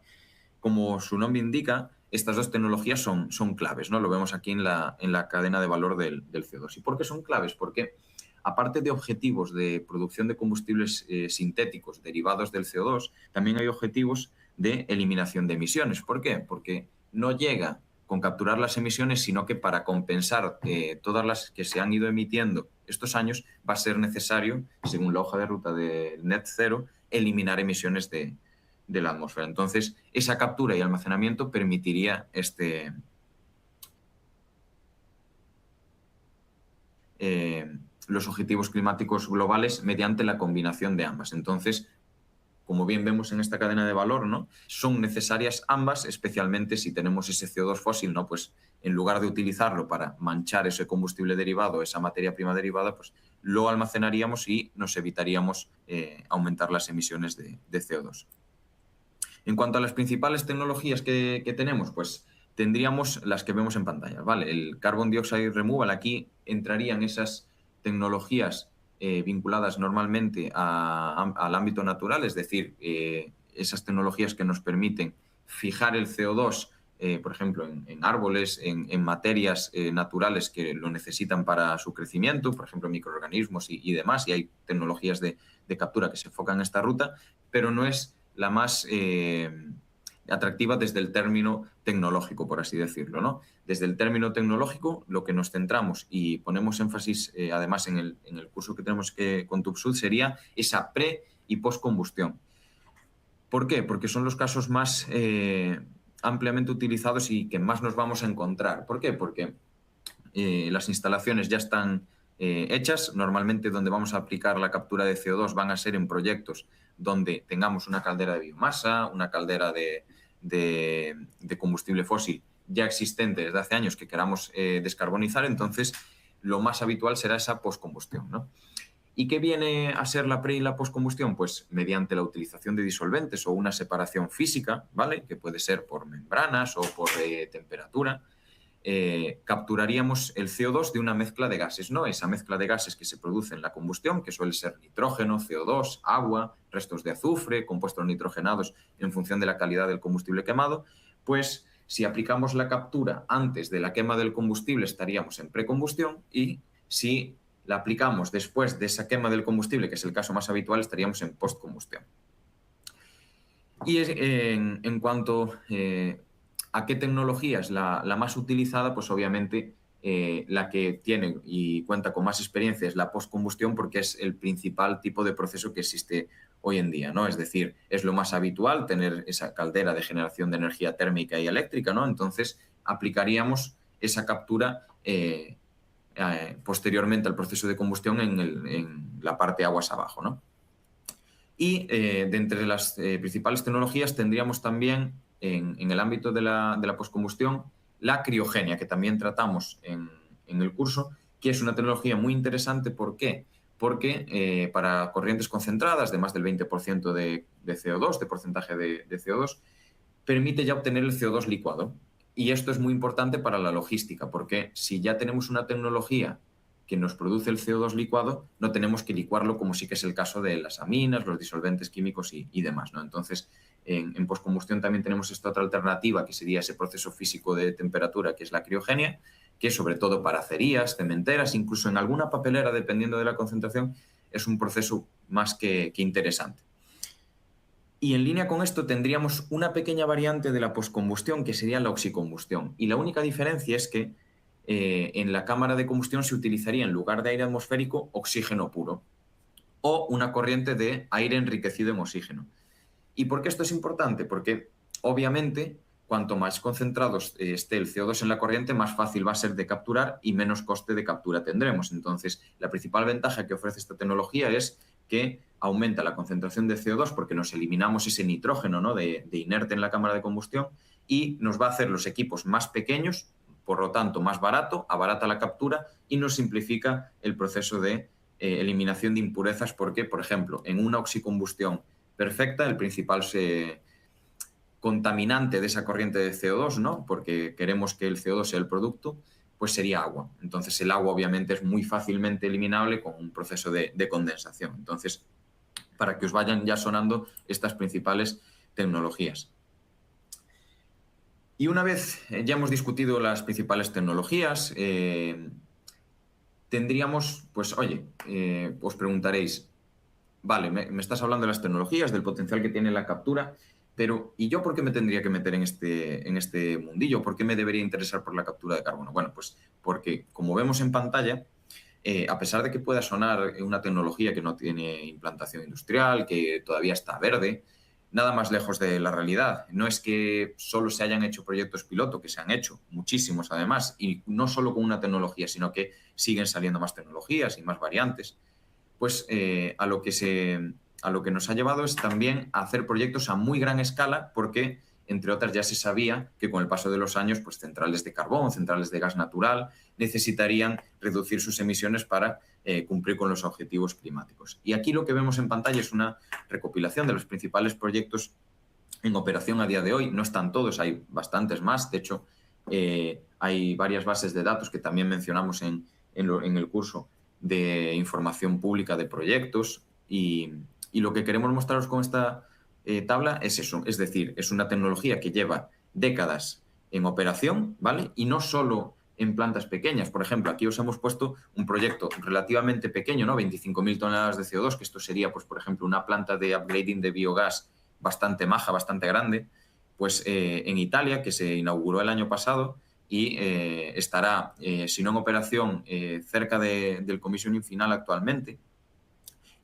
Como su nombre indica, estas dos tecnologías son claves, ¿no? Lo vemos aquí en la cadena de valor del CO2. ¿Y por qué son claves? Porque aparte de objetivos de producción de combustibles sintéticos derivados del CO2, también hay objetivos de eliminación de emisiones. ¿Por qué? Porque no llega con capturar las emisiones, sino que para compensar todas las que se han ido emitiendo estos años, va a ser necesario, según la hoja de ruta de Net Zero, eliminar emisiones de la atmósfera. Entonces, esa captura y almacenamiento permitiría los objetivos climáticos globales mediante la combinación de ambas. Entonces, como bien vemos en esta cadena de valor, ¿no?, son necesarias ambas, especialmente si tenemos ese CO2 fósil, ¿no?, pues en lugar de utilizarlo para manchar ese combustible derivado, esa materia prima derivada, pues lo almacenaríamos y nos evitaríamos aumentar las emisiones de CO2. En cuanto a las principales tecnologías que tenemos, pues tendríamos las que vemos en pantalla, ¿vale? El Carbon Dioxide Removal, aquí entrarían esas tecnologías vinculadas normalmente al ámbito natural, es decir, esas tecnologías que nos permiten fijar el CO2, por ejemplo, en árboles, en materias naturales que lo necesitan para su crecimiento, por ejemplo, microorganismos y demás, y hay tecnologías de captura que se enfocan en esta ruta, pero no es la más atractiva desde el término tecnológico, por así decirlo, ¿no? Desde el término tecnológico, lo que nos centramos y ponemos énfasis, además, en el curso que tenemos con TÜV SÜD, sería esa pre- y postcombustión. ¿Por qué? Porque son los casos más ampliamente utilizados y que más nos vamos a encontrar. ¿Por qué? Porque las instalaciones ya están hechas. Normalmente donde vamos a aplicar la captura de CO2 van a ser en proyectos donde tengamos una caldera de biomasa, una caldera de combustible fósil ya existente desde hace años que queramos descarbonizar. Entonces, lo más habitual será esa postcombustión, ¿no? ¿Y qué viene a ser la pre- y la postcombustión? Pues mediante la utilización de disolventes o una separación física, ¿vale? Que puede ser por membranas o por temperatura. Capturaríamos el CO2 de una mezcla de gases, ¿no? Esa mezcla de gases que se produce en la combustión, que suele ser nitrógeno, CO2, agua, restos de azufre, compuestos nitrogenados en función de la calidad del combustible quemado, pues si aplicamos la captura antes de la quema del combustible estaríamos en precombustión, y si la aplicamos después de esa quema del combustible, que es el caso más habitual, estaríamos en postcombustión. Y en cuanto a qué tecnología es la más utilizada, pues obviamente la que tiene y cuenta con más experiencia es la postcombustión, porque es el principal tipo de proceso que existe hoy en día, ¿no? Es decir, es lo más habitual tener esa caldera de generación de energía térmica y eléctrica, ¿no? Entonces aplicaríamos esa captura posteriormente al proceso de combustión en la parte aguas abajo, ¿no? Y de entre las principales tecnologías tendríamos también en el ámbito de la postcombustión la criogenia, que también tratamos en el curso, que es una tecnología muy interesante. ¿Por qué? Porque para corrientes concentradas de más del 20% de CO2, de porcentaje de CO2, permite ya obtener el CO2 licuado. Y esto es muy importante para la logística, porque si ya tenemos una tecnología que nos produce el CO2 licuado, no tenemos que licuarlo como sí que es el caso de las aminas, los disolventes químicos y demás, ¿no? Entonces, en postcombustión también tenemos esta otra alternativa, que sería ese proceso físico de temperatura, que es la criogenia, que sobre todo para acerías, cementeras, incluso en alguna papelera, dependiendo de la concentración, es un proceso más que interesante. Y en línea con esto tendríamos una pequeña variante de la postcombustión, que sería la oxicombustión. Y la única diferencia es que en la cámara de combustión se utilizaría, en lugar de aire atmosférico, oxígeno puro o una corriente de aire enriquecido en oxígeno. ¿Y por qué esto es importante? Porque obviamente cuanto más concentrados esté el CO2 en la corriente, más fácil va a ser de capturar y menos coste de captura tendremos. Entonces, la principal ventaja que ofrece esta tecnología es que aumenta la concentración de CO2 porque nos eliminamos ese nitrógeno, ¿no?, de inerte en la cámara de combustión, y nos va a hacer los equipos más pequeños, por lo tanto más barato, abarata la captura y nos simplifica el proceso de eliminación de impurezas, porque, por ejemplo, en una oxicombustión perfecta, el principal contaminante de esa corriente de CO2, ¿no?, porque queremos que el CO2 sea el producto, pues sería agua. Entonces el agua obviamente es muy fácilmente eliminable con un proceso de condensación. Entonces, para que os vayan ya sonando estas principales tecnologías. Y una vez ya hemos discutido las principales tecnologías, tendríamos, pues oye, os preguntaréis, vale, me estás hablando de las tecnologías, del potencial que tiene la captura, pero ¿y yo por qué me tendría que meter en este mundillo? ¿Por qué me debería interesar por la captura de carbono? Bueno, pues porque, como vemos en pantalla, a pesar de que pueda sonar una tecnología que no tiene implantación industrial, que todavía está verde, nada más lejos de la realidad. No es que solo se hayan hecho proyectos piloto, que se han hecho muchísimos además, y no solo con una tecnología, sino que siguen saliendo más tecnologías y más variantes. Pues a lo que nos ha llevado es también a hacer proyectos a muy gran escala, porque, entre otras, ya se sabía que con el paso de los años, pues centrales de carbón, centrales de gas natural, necesitarían reducir sus emisiones para cumplir con los objetivos climáticos. Y aquí lo que vemos en pantalla es una recopilación de los principales proyectos en operación a día de hoy. No están todos, hay bastantes más. De hecho, hay varias bases de datos que también mencionamos en el curso de información pública de proyectos. Y lo que queremos mostraros con esta tabla es eso. Es decir, es una tecnología que lleva décadas en operación, ¿vale? Y no solo en plantas pequeñas. Por ejemplo, aquí os hemos puesto un proyecto relativamente pequeño, ¿no? 25.000 toneladas de CO2, que esto sería, pues, por ejemplo, una planta de upgrading de biogás bastante maja, bastante grande, pues en Italia, que se inauguró el año pasado y estará, si no en operación, cerca del commissioning final actualmente.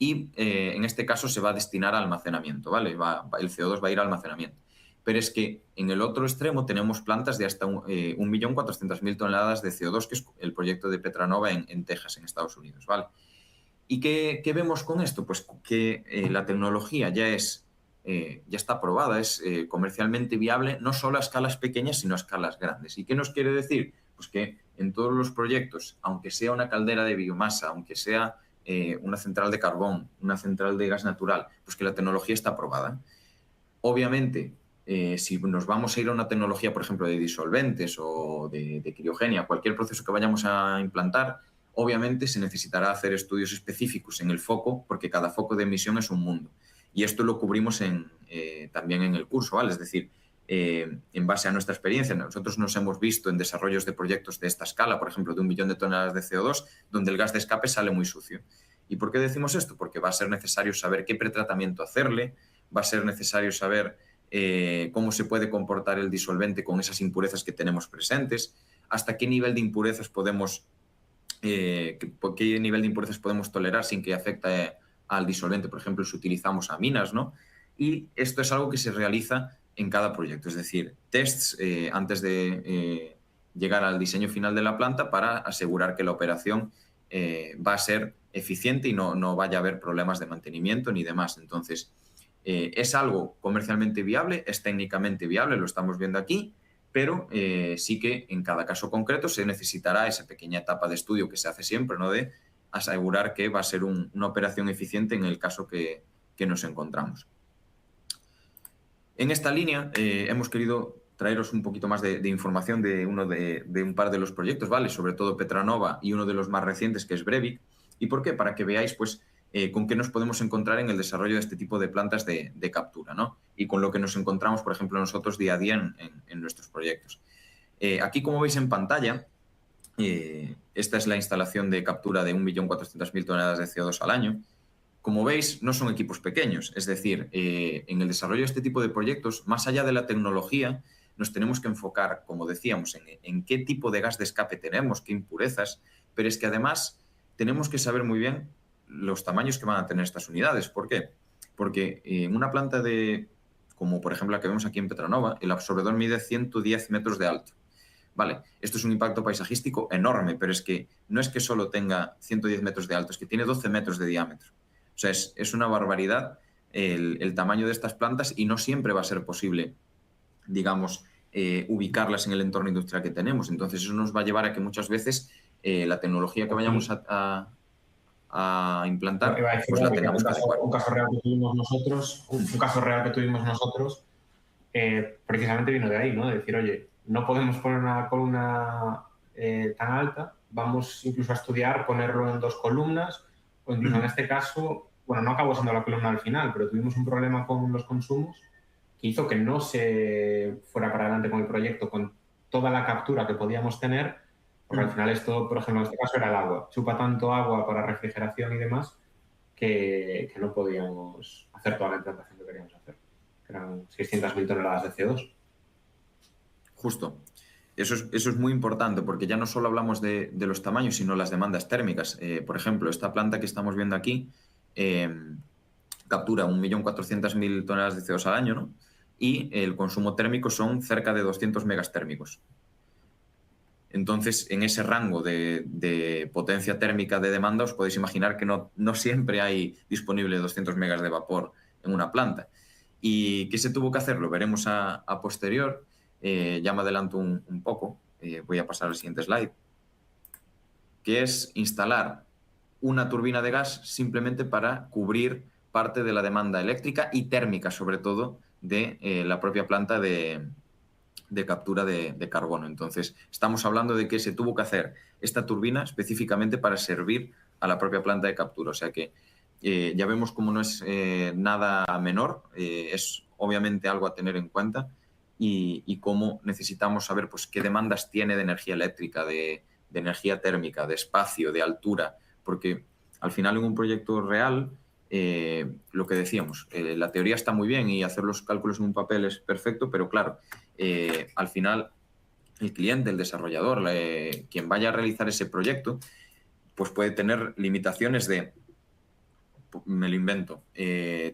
Y en este caso se va a destinar a almacenamiento, ¿vale? El CO2 va a ir a almacenamiento. Pero es que en el otro extremo tenemos plantas de hasta 1.400.000 toneladas de CO2, que es el proyecto de Petranova en Texas, en Estados Unidos, ¿vale? ¿Y qué vemos con esto? Pues que la tecnología ya está probada, es comercialmente viable, no solo a escalas pequeñas, sino a escalas grandes. ¿Y qué nos quiere decir? Pues que en todos los proyectos, aunque sea una caldera de biomasa, aunque sea una central de carbón, una central de gas natural, pues que la tecnología está probada. Obviamente, si nos vamos a ir a una tecnología, por ejemplo, de disolventes o de criogenia, cualquier proceso que vayamos a implantar, obviamente se necesitará hacer estudios específicos en el foco, porque cada foco de emisión es un mundo. Y esto lo cubrimos también en el curso, ¿vale? Es decir, en base a nuestra experiencia, nosotros nos hemos visto en desarrollos de proyectos de esta escala, por ejemplo, de 1 millón de toneladas de CO2, donde el gas de escape sale muy sucio. ¿Y por qué decimos esto? Porque va a ser necesario saber qué pretratamiento hacerle, va a ser necesario saber cómo se puede comportar el disolvente con esas impurezas que tenemos presentes, hasta qué nivel de impurezas podemos tolerar sin que afecte al disolvente, por ejemplo, si utilizamos aminas, ¿no? Y esto es algo que se realiza en cada proyecto, es decir, tests antes de llegar al diseño final de la planta para asegurar que la operación va a ser eficiente y no vaya a haber problemas de mantenimiento ni demás. Entonces, es algo comercialmente viable, es técnicamente viable, lo estamos viendo aquí, pero sí que en cada caso concreto se necesitará esa pequeña etapa de estudio que se hace siempre, ¿no? De asegurar que va a ser una operación eficiente en el caso que nos encontramos. En esta línea hemos querido traeros un poquito más de información de un par de los proyectos, ¿vale? Sobre todo Petranova y uno de los más recientes, que es Brevik. ¿Y por qué? Para que veáis, pues, con qué nos podemos encontrar en el desarrollo de este tipo de plantas de captura, ¿no? Y con lo que nos encontramos, por ejemplo, nosotros día a día en nuestros proyectos. Aquí, como veis en pantalla, esta es la instalación de captura de 1.400.000 toneladas de CO2 al año. Como veis, no son equipos pequeños. Es decir, en el desarrollo de este tipo de proyectos, más allá de la tecnología, nos tenemos que enfocar, como decíamos, en qué tipo de gas de escape tenemos, qué impurezas, pero es que además tenemos que saber muy bien los tamaños que van a tener estas unidades. ¿Por qué? Porque en una planta como por ejemplo la que vemos aquí en Petranova, el absorbedor mide 110 metros de alto. Vale, esto es un impacto paisajístico enorme, pero es que no es que solo tenga 110 metros de alto, es que tiene 12 metros de diámetro. O sea, es una barbaridad el tamaño de estas plantas y no siempre va a ser posible, digamos, ubicarlas en el entorno industrial que tenemos. Entonces, eso nos va a llevar a que muchas veces la tecnología que vayamos a implantar, pues la tengamos que adecuar. Un caso real que tuvimos nosotros, precisamente vino de ahí, ¿no? De decir, oye, no podemos poner una columna tan alta, vamos incluso a estudiar ponerlo en 2 columnas, o incluso en este caso, bueno, no acabó siendo la columna al final, pero tuvimos un problema con los consumos que hizo que no se fuera para adelante con el proyecto con toda la captura que podíamos tener, porque al final esto, por ejemplo, en este caso era el agua. Chupa tanto agua para refrigeración y demás que no podíamos hacer toda la implantación que queríamos hacer, que eran 600.000 toneladas de CO2. Justo. Eso es muy importante porque ya no solo hablamos de los tamaños, sino las demandas térmicas. Por ejemplo, esta planta que estamos viendo aquí captura 1.400.000 toneladas de CO2 al año, ¿no? Y el consumo térmico son cerca de 200 megas térmicos. Entonces, en ese rango de potencia térmica de demanda, os podéis imaginar que no siempre hay disponible 200 megas de vapor en una planta. ¿Y qué se tuvo que hacer? Lo veremos a posterior. Ya me adelanto un poco, voy a pasar al siguiente slide, que es instalar una turbina de gas simplemente para cubrir parte de la demanda eléctrica y térmica, sobre todo, de la propia planta de captura de carbono. Entonces, estamos hablando de que se tuvo que hacer esta turbina específicamente para servir a la propia planta de captura. O sea que ya vemos cómo no es nada menor, es obviamente algo a tener en cuenta y cómo necesitamos saber pues, qué demandas tiene de energía eléctrica, de energía térmica, de espacio, de altura, porque al final en un proyecto real, lo que decíamos, la teoría está muy bien y hacer los cálculos en un papel es perfecto, pero claro, al final el cliente, el desarrollador, quien vaya a realizar ese proyecto, pues puede tener limitaciones de, me lo invento,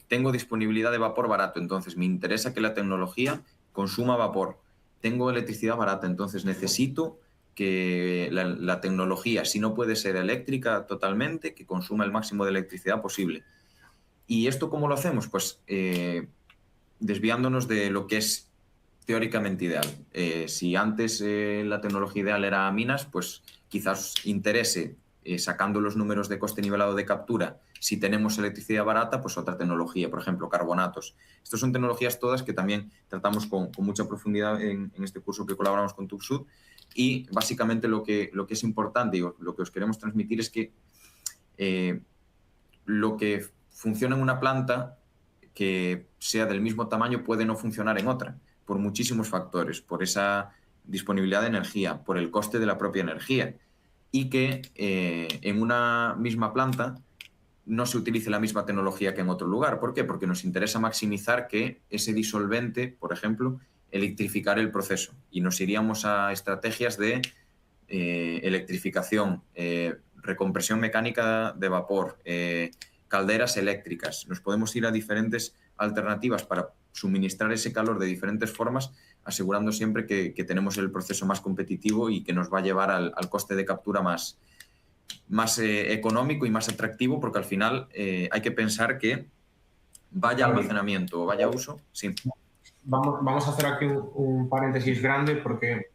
tengo disponibilidad de vapor barato, entonces me interesa que la tecnología consuma vapor. Tengo electricidad barata, entonces necesito que la tecnología, si no puede ser eléctrica totalmente, que consuma el máximo de electricidad posible. ¿Y esto cómo lo hacemos? Pues desviándonos de lo que es teóricamente ideal. Si antes la tecnología ideal era minas, pues quizás interese, sacando los números de coste nivelado de captura, si tenemos electricidad barata, pues otra tecnología, por ejemplo, carbonatos. Estas son tecnologías todas que también tratamos con mucha profundidad en este curso que colaboramos con TÜV SÜD, y básicamente lo que es importante y lo que os queremos transmitir es que lo que funciona en una planta que sea del mismo tamaño puede no funcionar en otra, por muchísimos factores, por esa disponibilidad de energía, por el coste de la propia energía, y que en una misma planta no se utilice la misma tecnología que en otro lugar. ¿Por qué? Porque nos interesa maximizar que ese disolvente, por ejemplo, electrificar el proceso, y nos iríamos a estrategias de electrificación, recompresión mecánica de vapor, calderas eléctricas. Nos podemos ir a diferentes alternativas para suministrar ese calor de diferentes formas, asegurando siempre que tenemos el proceso más competitivo y que nos va a llevar al coste de captura más económico y más atractivo, porque al final hay que pensar que vaya almacenamiento o vaya uso. Sí. Vamos a hacer aquí un paréntesis grande, porque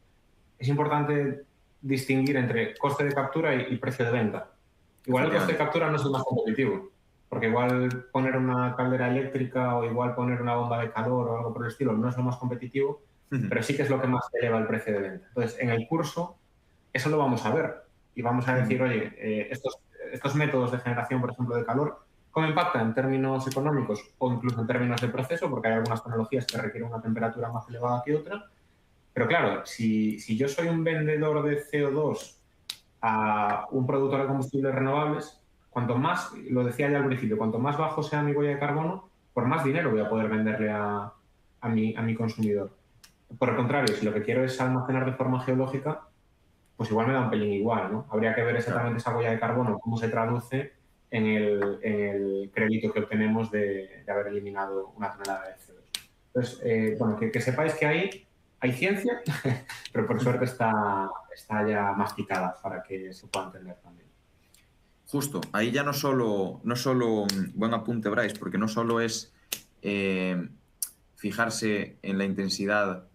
es importante distinguir entre coste de captura y precio de venta. Igual el coste de captura no es el más competitivo, porque igual poner una caldera eléctrica o igual poner una bomba de calor o algo por el estilo no es lo más competitivo, pero sí que es lo que más eleva el precio de venta. Entonces, en el curso eso lo vamos a ver y vamos a decir, oye, estos métodos de generación, por ejemplo, de calor, ¿cómo impacta en términos económicos o incluso en términos de proceso? Porque hay algunas tecnologías que requieren una temperatura más elevada que otra. Pero claro, si yo soy un vendedor de CO2 a un productor de combustibles renovables, cuanto más, lo decía ya al principio, cuanto más bajo sea mi huella de carbono, por más dinero voy a poder venderle a mi consumidor. Por el contrario, si lo que quiero es almacenar de forma geológica, pues igual me da un pelín igual, ¿no? Habría que ver exactamente esa huella de carbono, cómo se traduce en el crédito que obtenemos de haber eliminado una tonelada de CO2. Entonces, bueno, que sepáis que hay ciencia, pero por suerte está ya masticada para que se pueda entender también. Justo, ahí ya no solo buen apunte, Bryce, porque no solo es fijarse en la intensidad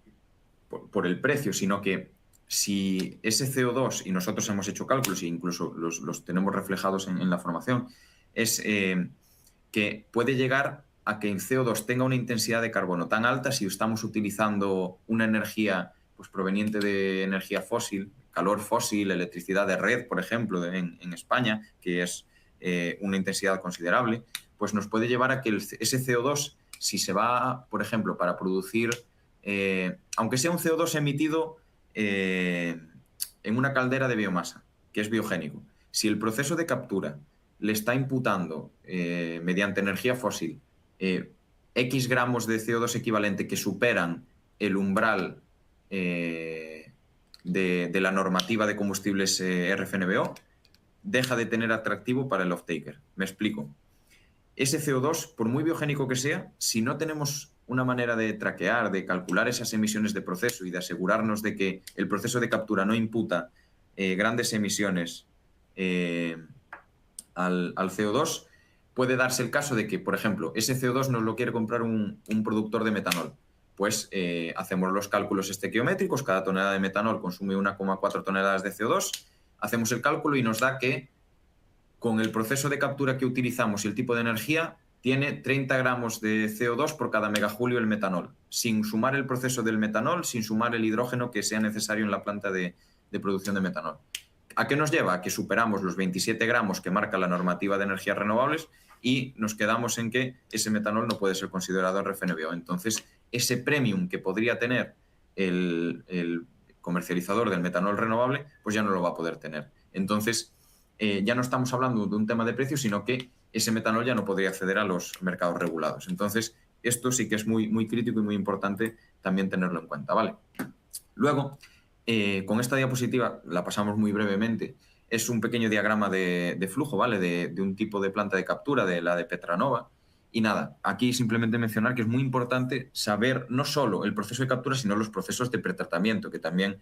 por el precio, sino que si ese CO2, y nosotros hemos hecho cálculos e incluso los tenemos reflejados en la formación, es que puede llegar a que en CO2 tenga una intensidad de carbono tan alta si estamos utilizando una energía pues, proveniente de energía fósil, calor fósil, electricidad de red, por ejemplo, en España, que es una intensidad considerable, pues nos puede llevar a que ese CO2, si se va, por ejemplo, para producir, aunque sea un CO2 emitido en una caldera de biomasa, que es biogénico, si el proceso de captura le está imputando mediante energía fósil X gramos de CO2 equivalente que superan el umbral de la normativa de combustibles RFNBO, deja de tener atractivo para el off-taker. Me explico. Ese CO2, por muy biogénico que sea, si no tenemos una manera de traquear, de calcular esas emisiones de proceso y de asegurarnos de que el proceso de captura no imputa grandes emisiones al CO2, puede darse el caso de que, por ejemplo, ese CO2 nos lo quiere comprar un productor de metanol. Pues hacemos los cálculos estequiométricos, cada tonelada de metanol consume 1,4 toneladas de CO2, hacemos el cálculo y nos da que con el proceso de captura que utilizamos y el tipo de energía, tiene 30 gramos de CO2 por cada megajulio el metanol, sin sumar el proceso del metanol, sin sumar el hidrógeno que sea necesario en la planta de producción de metanol. ¿A qué nos lleva? A que superamos los 27 gramos que marca la normativa de energías renovables y nos quedamos en que ese metanol no puede ser considerado RFNBO. Entonces, ese premium que podría tener el comercializador del metanol renovable, pues ya no lo va a poder tener. Entonces, ya no estamos hablando de un tema de precio, sino que ese metanol ya no podría acceder a los mercados regulados. Entonces, esto sí que es muy, muy crítico y muy importante también tenerlo en cuenta, ¿vale? Luego, con esta diapositiva, la pasamos muy brevemente, es un pequeño diagrama de flujo, ¿vale? De un tipo de planta de captura, de la de Petranova. Y nada, aquí simplemente mencionar que es muy importante saber no solo el proceso de captura, sino los procesos de pretratamiento, que también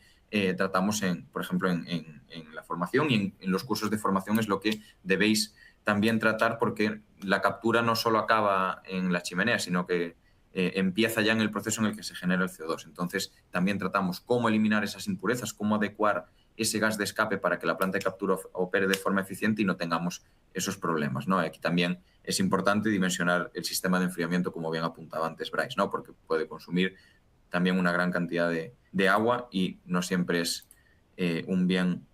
tratamos, por ejemplo, en la formación y en los cursos de formación es lo que debéis también tratar, porque la captura no solo acaba en la chimenea, sino que empieza ya en el proceso en el que se genera el CO2. Entonces, también tratamos cómo eliminar esas impurezas, cómo adecuar ese gas de escape para que la planta de captura opere de forma eficiente y no tengamos esos problemas, ¿no? Aquí también es importante dimensionar el sistema de enfriamiento, como bien apuntaba antes Bryce, ¿no? Porque puede consumir también una gran cantidad de agua y no siempre es un bien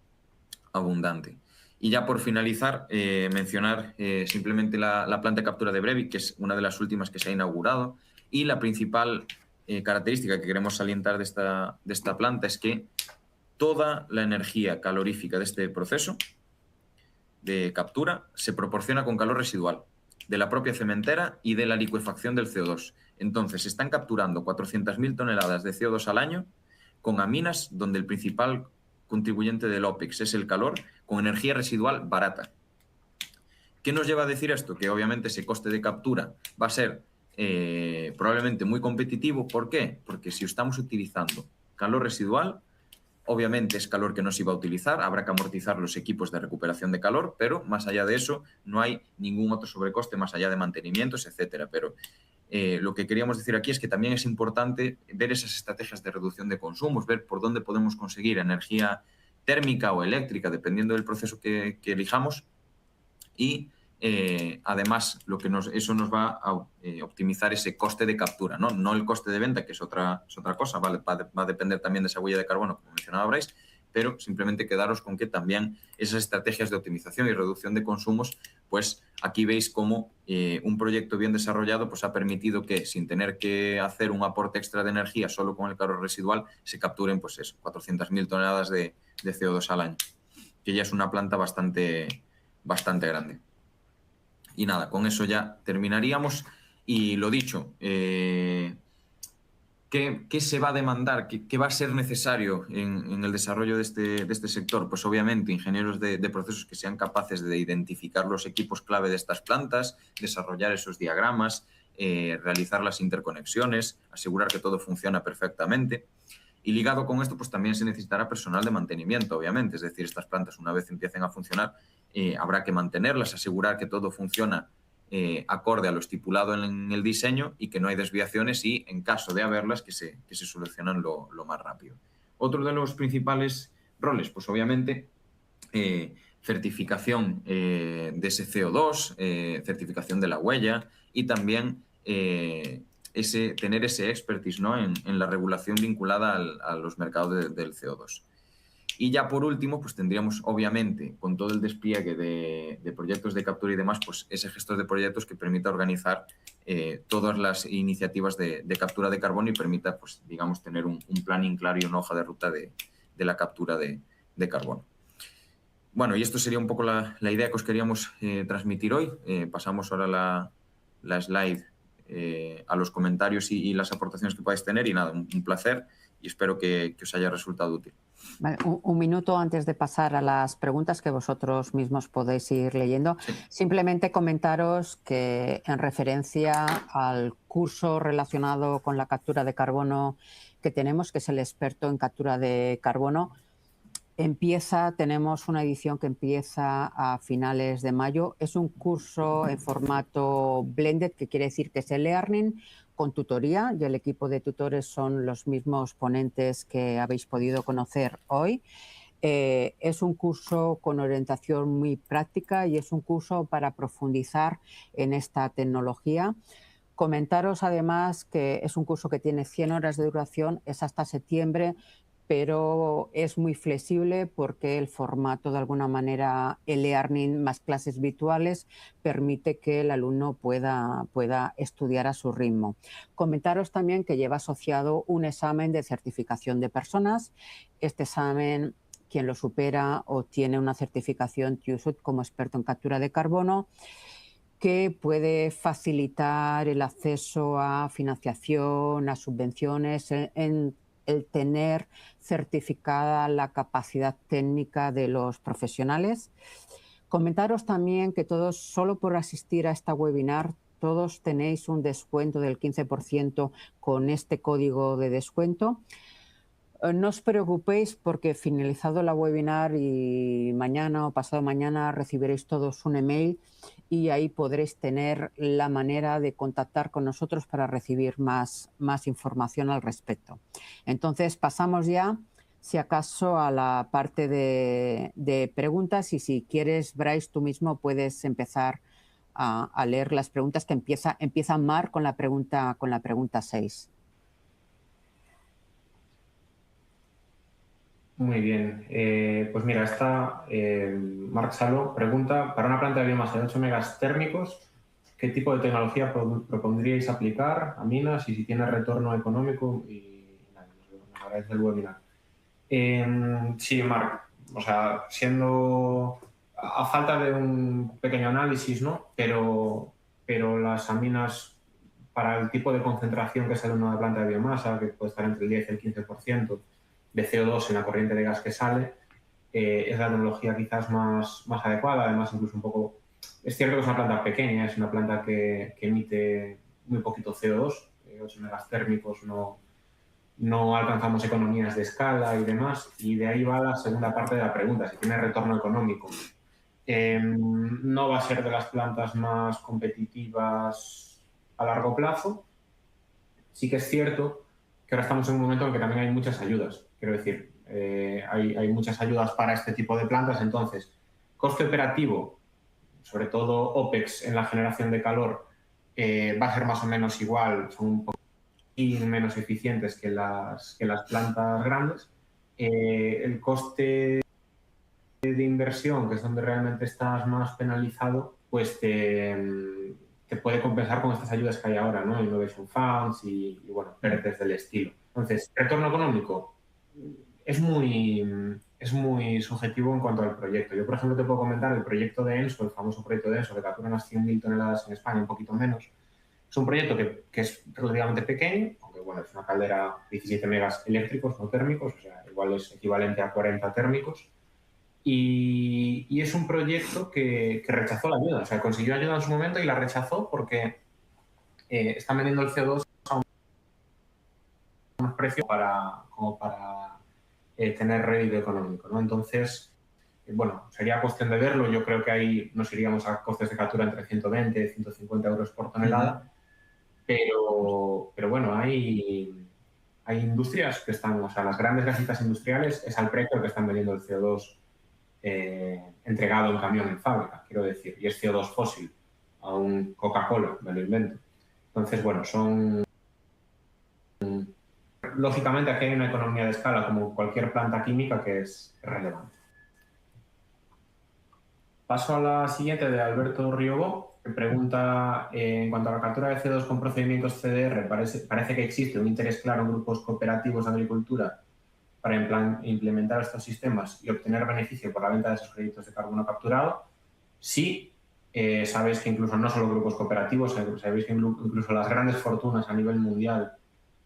abundante. Y ya por finalizar, mencionar simplemente la planta de captura de Brevik, que es una de las últimas que se ha inaugurado, y la principal característica que queremos salientar de esta planta es que toda la energía calorífica de este proceso de captura se proporciona con calor residual de la propia cementera y de la licuefacción del CO2. Entonces, se están capturando 400.000 toneladas de CO2 al año con aminas, donde el principal contribuyente del OPEX es el calor, con energía residual barata. ¿Qué nos lleva a decir esto? Que obviamente ese coste de captura va a ser probablemente muy competitivo. ¿Por qué? Porque si estamos utilizando calor residual, obviamente es calor que no se iba a utilizar, habrá que amortizar los equipos de recuperación de calor, pero más allá de eso no hay ningún otro sobrecoste más allá de mantenimientos, etcétera. Pero lo que queríamos decir aquí es que también es importante ver esas estrategias de reducción de consumos, ver por dónde podemos conseguir energía térmica o eléctrica, dependiendo del proceso que elijamos, y además eso nos va a optimizar ese coste de captura, no el coste de venta, que es otra cosa, ¿vale? Va a depender también de esa huella de carbono, como mencionaba Bryce, pero simplemente quedaros con que también esas estrategias de optimización y reducción de consumos, pues aquí veis cómo un proyecto bien desarrollado pues ha permitido que, sin tener que hacer un aporte extra de energía solo con el calor residual, se capturen pues eso, 400.000 toneladas de CO2 al año, que ya es una planta bastante grande. Y nada, con eso ya terminaríamos. Y lo dicho, ¿qué se va a demandar? ¿Qué va a ser necesario en el desarrollo de este sector? Pues obviamente ingenieros de procesos que sean capaces de identificar los equipos clave de estas plantas, desarrollar esos diagramas, realizar las interconexiones, asegurar que todo funciona perfectamente. Y ligado con esto, pues también se necesitará personal de mantenimiento, obviamente. Es decir, estas plantas, una vez empiecen a funcionar, habrá que mantenerlas, asegurar que todo funciona acorde a lo estipulado en el diseño y que no hay desviaciones y, en caso de haberlas, que se solucionan lo más rápido. Otro de los principales roles, pues obviamente, certificación de ese CO2, certificación de la huella y también tener ese expertise, ¿no? en la regulación vinculada a los mercados del CO2. Y ya por último, pues tendríamos obviamente, con todo el despliegue de proyectos de captura y demás, pues ese gestor de proyectos que permita organizar todas las iniciativas de captura de carbono y permita, pues digamos, tener un planning claro y una hoja de ruta de la captura de carbono. Bueno, y esto sería un poco la idea que os queríamos transmitir hoy. Pasamos ahora la slide a los comentarios y las aportaciones que podáis tener. Y nada, un placer y espero que os haya resultado útil. Vale, un minuto antes de pasar a las preguntas que vosotros mismos podéis ir leyendo. Sí. Simplemente comentaros que en referencia al curso relacionado con la captura de carbono que tenemos, que es el experto en captura de carbono, tenemos una edición que empieza a finales de mayo. Es un curso en formato blended, que quiere decir que es el e-learning con tutoría, y el equipo de tutores son los mismos ponentes que habéis podido conocer hoy. Es un curso con orientación muy práctica y es un curso para profundizar en esta tecnología. Comentaros además que es un curso que tiene 100 horas de duración, es hasta septiembre, pero es muy flexible porque el formato, de alguna manera, el e-learning más clases virtuales, permite que el alumno pueda estudiar a su ritmo. Comentaros también que lleva asociado un examen de certificación de personas. Este examen, quien lo supera, obtiene una certificación TÜVSÜD como experto en captura de carbono, que puede facilitar el acceso a financiación, a subvenciones, en el tener certificada la capacidad técnica de los profesionales. Comentaros también que todos, solo por asistir a esta webinar, todos tenéis un descuento del 15% con este código de descuento. No os preocupéis porque finalizado la webinar y mañana o pasado mañana recibiréis todos un email y ahí podréis tener la manera de contactar con nosotros para recibir más información al respecto. Entonces pasamos ya, si acaso, a la parte de preguntas y si quieres, Bryce, tú mismo puedes empezar a leer las preguntas que empieza Mar con la pregunta 6. Muy bien. Pues mira, esta Marc Salo pregunta, para una planta de biomasa de 8 megas térmicos, ¿qué tipo de tecnología propondríais aplicar a minas y si tiene retorno económico? Y nada, nos agradece el webinar. Sí, Marc, o sea, siendo a falta de un pequeño análisis, ¿no? Pero las aminas, para el tipo de concentración que sale en una planta de biomasa, que puede estar entre el 10 y el 15% de CO2 en la corriente de gas que sale, es la tecnología quizás más adecuada, además incluso un poco... Es cierto que es una planta pequeña, es una planta que emite muy poquito CO2, 8 megas térmicos no alcanzamos economías de escala y demás, y de ahí va la segunda parte de la pregunta, si tiene retorno económico. No va a ser de las plantas más competitivas a largo plazo. Sí que es cierto que ahora estamos en un momento en que también hay muchas ayudas. Quiero decir, hay muchas ayudas para este tipo de plantas. Entonces, coste operativo, sobre todo OPEX en la generación de calor, va a ser más o menos igual, son un poco menos eficientes que las plantas grandes. El coste de inversión, que es donde realmente estás más penalizado, pues te puede compensar con estas ayudas que hay ahora, ¿no? Innovation Funds y bueno, PERTES del estilo. Entonces, retorno económico es muy subjetivo en cuanto al proyecto. Yo, por ejemplo, te puedo comentar el proyecto de ENSO, el famoso proyecto de ENSO, que captura unas 100.000 toneladas en España, un poquito menos. Es un proyecto que es relativamente pequeño, aunque bueno, es una caldera 17 megas eléctricos, no térmicos, o sea, igual es equivalente a 40 térmicos. Y es un proyecto que rechazó la ayuda, o sea, consiguió ayuda en su momento y la rechazó porque están vendiendo el CO2 a unos precios como para tener rédito económico, ¿no? Entonces, bueno, sería cuestión de verlo. Yo creo que ahí nos iríamos a costes de captura entre 120 y 150 euros por tonelada, pero bueno, hay industrias que están, o sea, las grandes gasitas industriales es al precio que están vendiendo el CO2 entregado en camión en fábrica, quiero decir, y es CO2 fósil, a un Coca-Cola, me lo invento. Entonces, bueno, lógicamente aquí hay una economía de escala, como cualquier planta química, que es relevante. Paso a la siguiente, de Alberto Riobó, que pregunta, en cuanto a la captura de CO2 con procedimientos CDR, parece que existe un interés claro en grupos cooperativos de agricultura para implementar estos sistemas y obtener beneficio por la venta de esos créditos de carbono capturado. Sí, sabéis que incluso no solo grupos cooperativos, sabéis que incluso las grandes fortunas a nivel mundial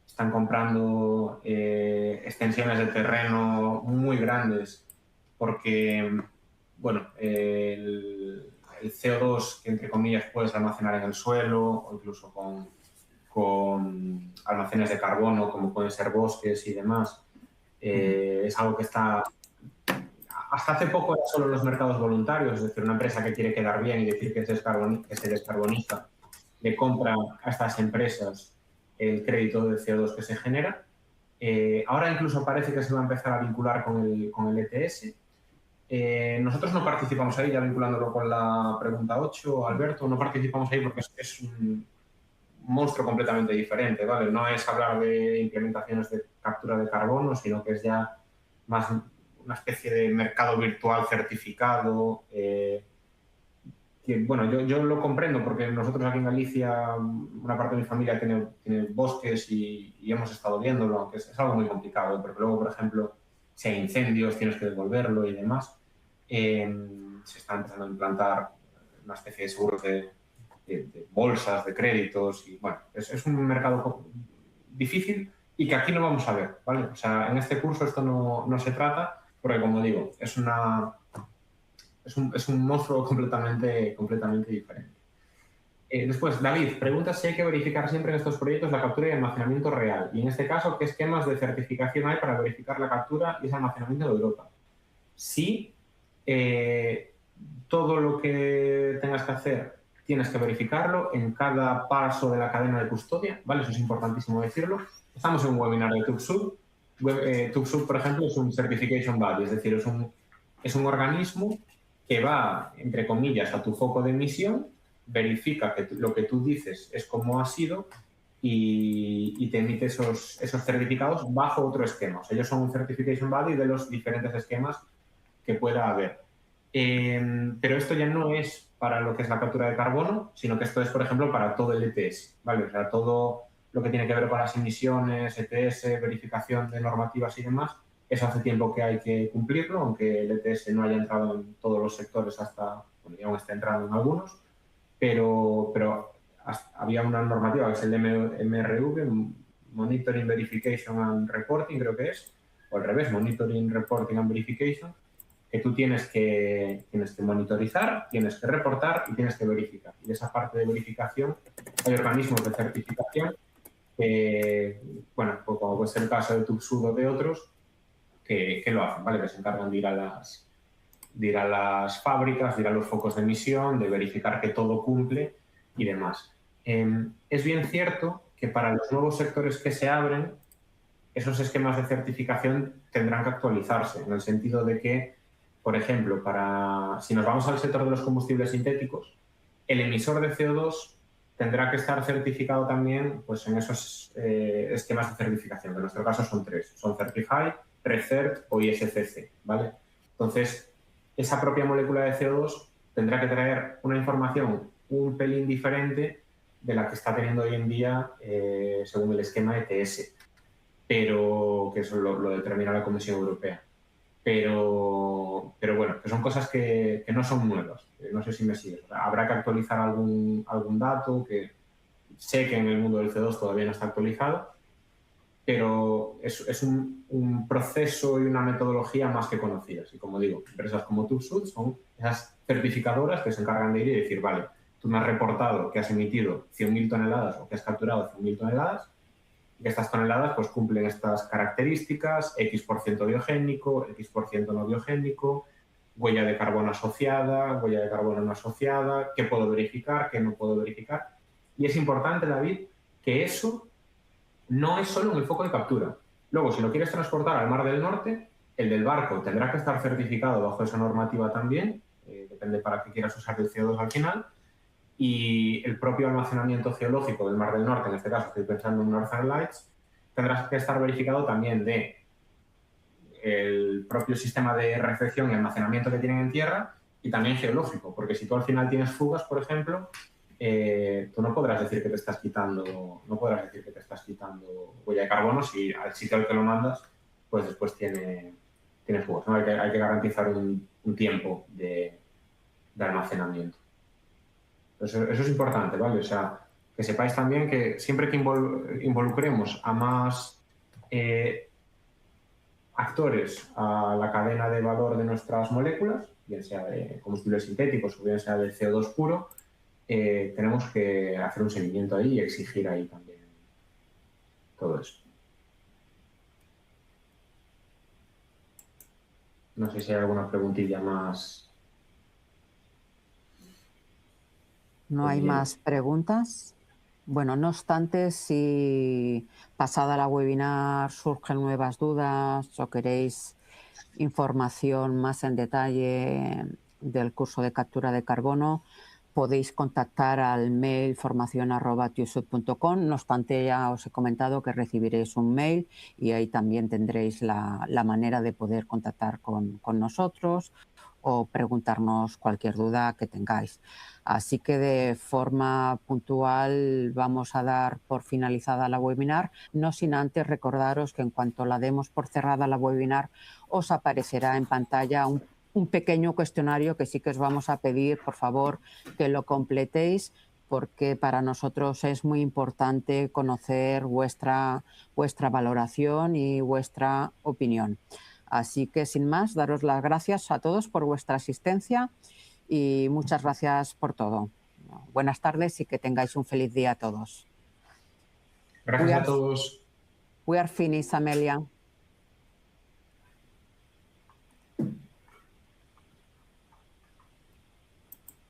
están comprando extensiones de terreno muy grandes porque, bueno, el CO2 que, entre comillas, puedes almacenar en el suelo o incluso con almacenes de carbono, como pueden ser bosques y demás, es algo que está... Hasta hace poco era solo los mercados voluntarios, es decir, una empresa que quiere quedar bien y decir que se descarboniza, le compra a estas empresas el crédito de CO2 que se genera, Ahora incluso parece que se va a empezar a vincular con el ETS. Nosotros no participamos ahí, ya vinculándolo con la pregunta 8, Alberto, no participamos ahí porque es un monstruo completamente diferente, ¿vale? No es hablar de implementaciones de captura de carbono, sino que es ya más una especie de mercado virtual certificado. Que, bueno, yo lo comprendo porque nosotros aquí en Galicia, una parte de mi familia tiene bosques y hemos estado viéndolo, aunque es algo muy complicado, porque luego, por ejemplo, si hay incendios, tienes que devolverlo y demás. Se está empezando a implantar una especie de seguros de bolsas, de créditos y, bueno, es un mercado difícil y que aquí no vamos a ver, ¿vale? O sea, en este curso esto no se trata porque, como digo, es un monstruo completamente diferente. Después, David, pregunta si hay que verificar siempre en estos proyectos la captura y almacenamiento real. Y en este caso, ¿qué esquemas de certificación hay para verificar la captura y ese almacenamiento de Europa? Sí, todo lo que tengas que hacer tienes que verificarlo en cada paso de la cadena de custodia, ¿vale? Eso es importantísimo decirlo. Estamos en un webinar de TÜVSÜD. TÜVSÜD, por ejemplo, es un certification body, es decir, es un organismo que va, entre comillas, a tu foco de emisión, verifica que lo que tú dices es como ha sido y te emite esos certificados bajo otro esquema. O sea, ellos son un certification body de los diferentes esquemas que pueda haber. Pero esto ya no es para lo que es la captura de carbono, sino que esto es, por ejemplo, para todo el ETS, ¿vale? O sea, todo lo que tiene que ver con las emisiones, ETS, verificación de normativas y demás, eso hace tiempo que hay que cumplirlo, aunque el ETS no haya entrado en todos los sectores hasta, bueno, ya aún está entrando en algunos, pero había una normativa que es el MRV, Monitoring, Verification and Reporting, creo que es, o al revés, Monitoring, Reporting and Verification, que tú tienes que monitorizar, tienes que reportar y tienes que verificar. Y de esa parte de verificación hay organismos de certificación que, bueno, pues como puede ser el caso de TÜVSÜD o de otros, que lo hacen, ¿vale? Que se encargan de ir a las fábricas, de ir a los focos de emisión, de verificar que todo cumple y demás. Es bien cierto que para los nuevos sectores que se abren, esos esquemas de certificación tendrán que actualizarse, en el sentido de que, por ejemplo, si nos vamos al sector de los combustibles sintéticos, el emisor de CO2 tendrá que estar certificado también pues, en esos esquemas de certificación, que en nuestro caso son 3. Son Certify, Recert o ISCC, ¿vale? Entonces, esa propia molécula de CO2 tendrá que traer una información un pelín diferente de la que está teniendo hoy en día según el esquema ETS, pero que eso lo determina la Comisión Europea. Pero bueno, que son cosas que no son nuevas. No sé si me sigues. Habrá que actualizar algún dato que sé que en el mundo del CO2 todavía no está actualizado, pero es un proceso y una metodología más que conocidas. Y como digo, empresas como TÜVSÜD son esas certificadoras que se encargan de ir y decir, vale, tú me has reportado que has emitido 100.000 toneladas o que has capturado 100.000 toneladas, y que estas toneladas pues cumplen estas características, X% biogénico, X% no biogénico, huella de carbono asociada, huella de carbono no asociada, qué puedo verificar, qué no puedo verificar. Y es importante, David, que eso no es solo en el foco de captura. Luego, si lo quieres transportar al Mar del Norte, el del barco tendrá que estar certificado bajo esa normativa también, depende para qué quieras usar el CO2 al final, y el propio almacenamiento geológico del Mar del Norte, en este caso estoy pensando en Northern Lights, tendrá que estar verificado también de el propio sistema de recepción y almacenamiento que tienen en tierra y también geológico, porque si tú al final tienes fugas, por ejemplo, tú no podrás decir que te estás quitando, huella de carbono si al sitio al que lo mandas, pues después tiene fugas, ¿no? Hay que garantizar un tiempo de almacenamiento. Eso es importante, ¿vale? O sea, que sepáis también que siempre que involucremos a más actores a la cadena de valor de nuestras moléculas, bien sea de combustibles sintéticos o bien sea del CO2 puro, tenemos que hacer un seguimiento ahí y exigir ahí también todo eso. No sé si hay alguna preguntilla más. ¿No hay más preguntas? Bueno, no obstante, si pasada la webinar surgen nuevas dudas o queréis información más en detalle del curso de captura de carbono, podéis contactar al mail formacion@tiusud.com. No obstante, ya os he comentado que recibiréis un mail y ahí también tendréis la manera de poder contactar con nosotros o preguntarnos cualquier duda que tengáis. Así que de forma puntual vamos a dar por finalizada la webinar, no sin antes recordaros que en cuanto la demos por cerrada la webinar, os aparecerá en pantalla un pequeño cuestionario que sí que os vamos a pedir, por favor, que lo completéis, porque para nosotros es muy importante conocer vuestra valoración y vuestra opinión. Así que, sin más, daros las gracias a todos por vuestra asistencia y muchas gracias por todo. Buenas tardes y que tengáis un feliz día a todos. Gracias a todos. We are finished, Amelia.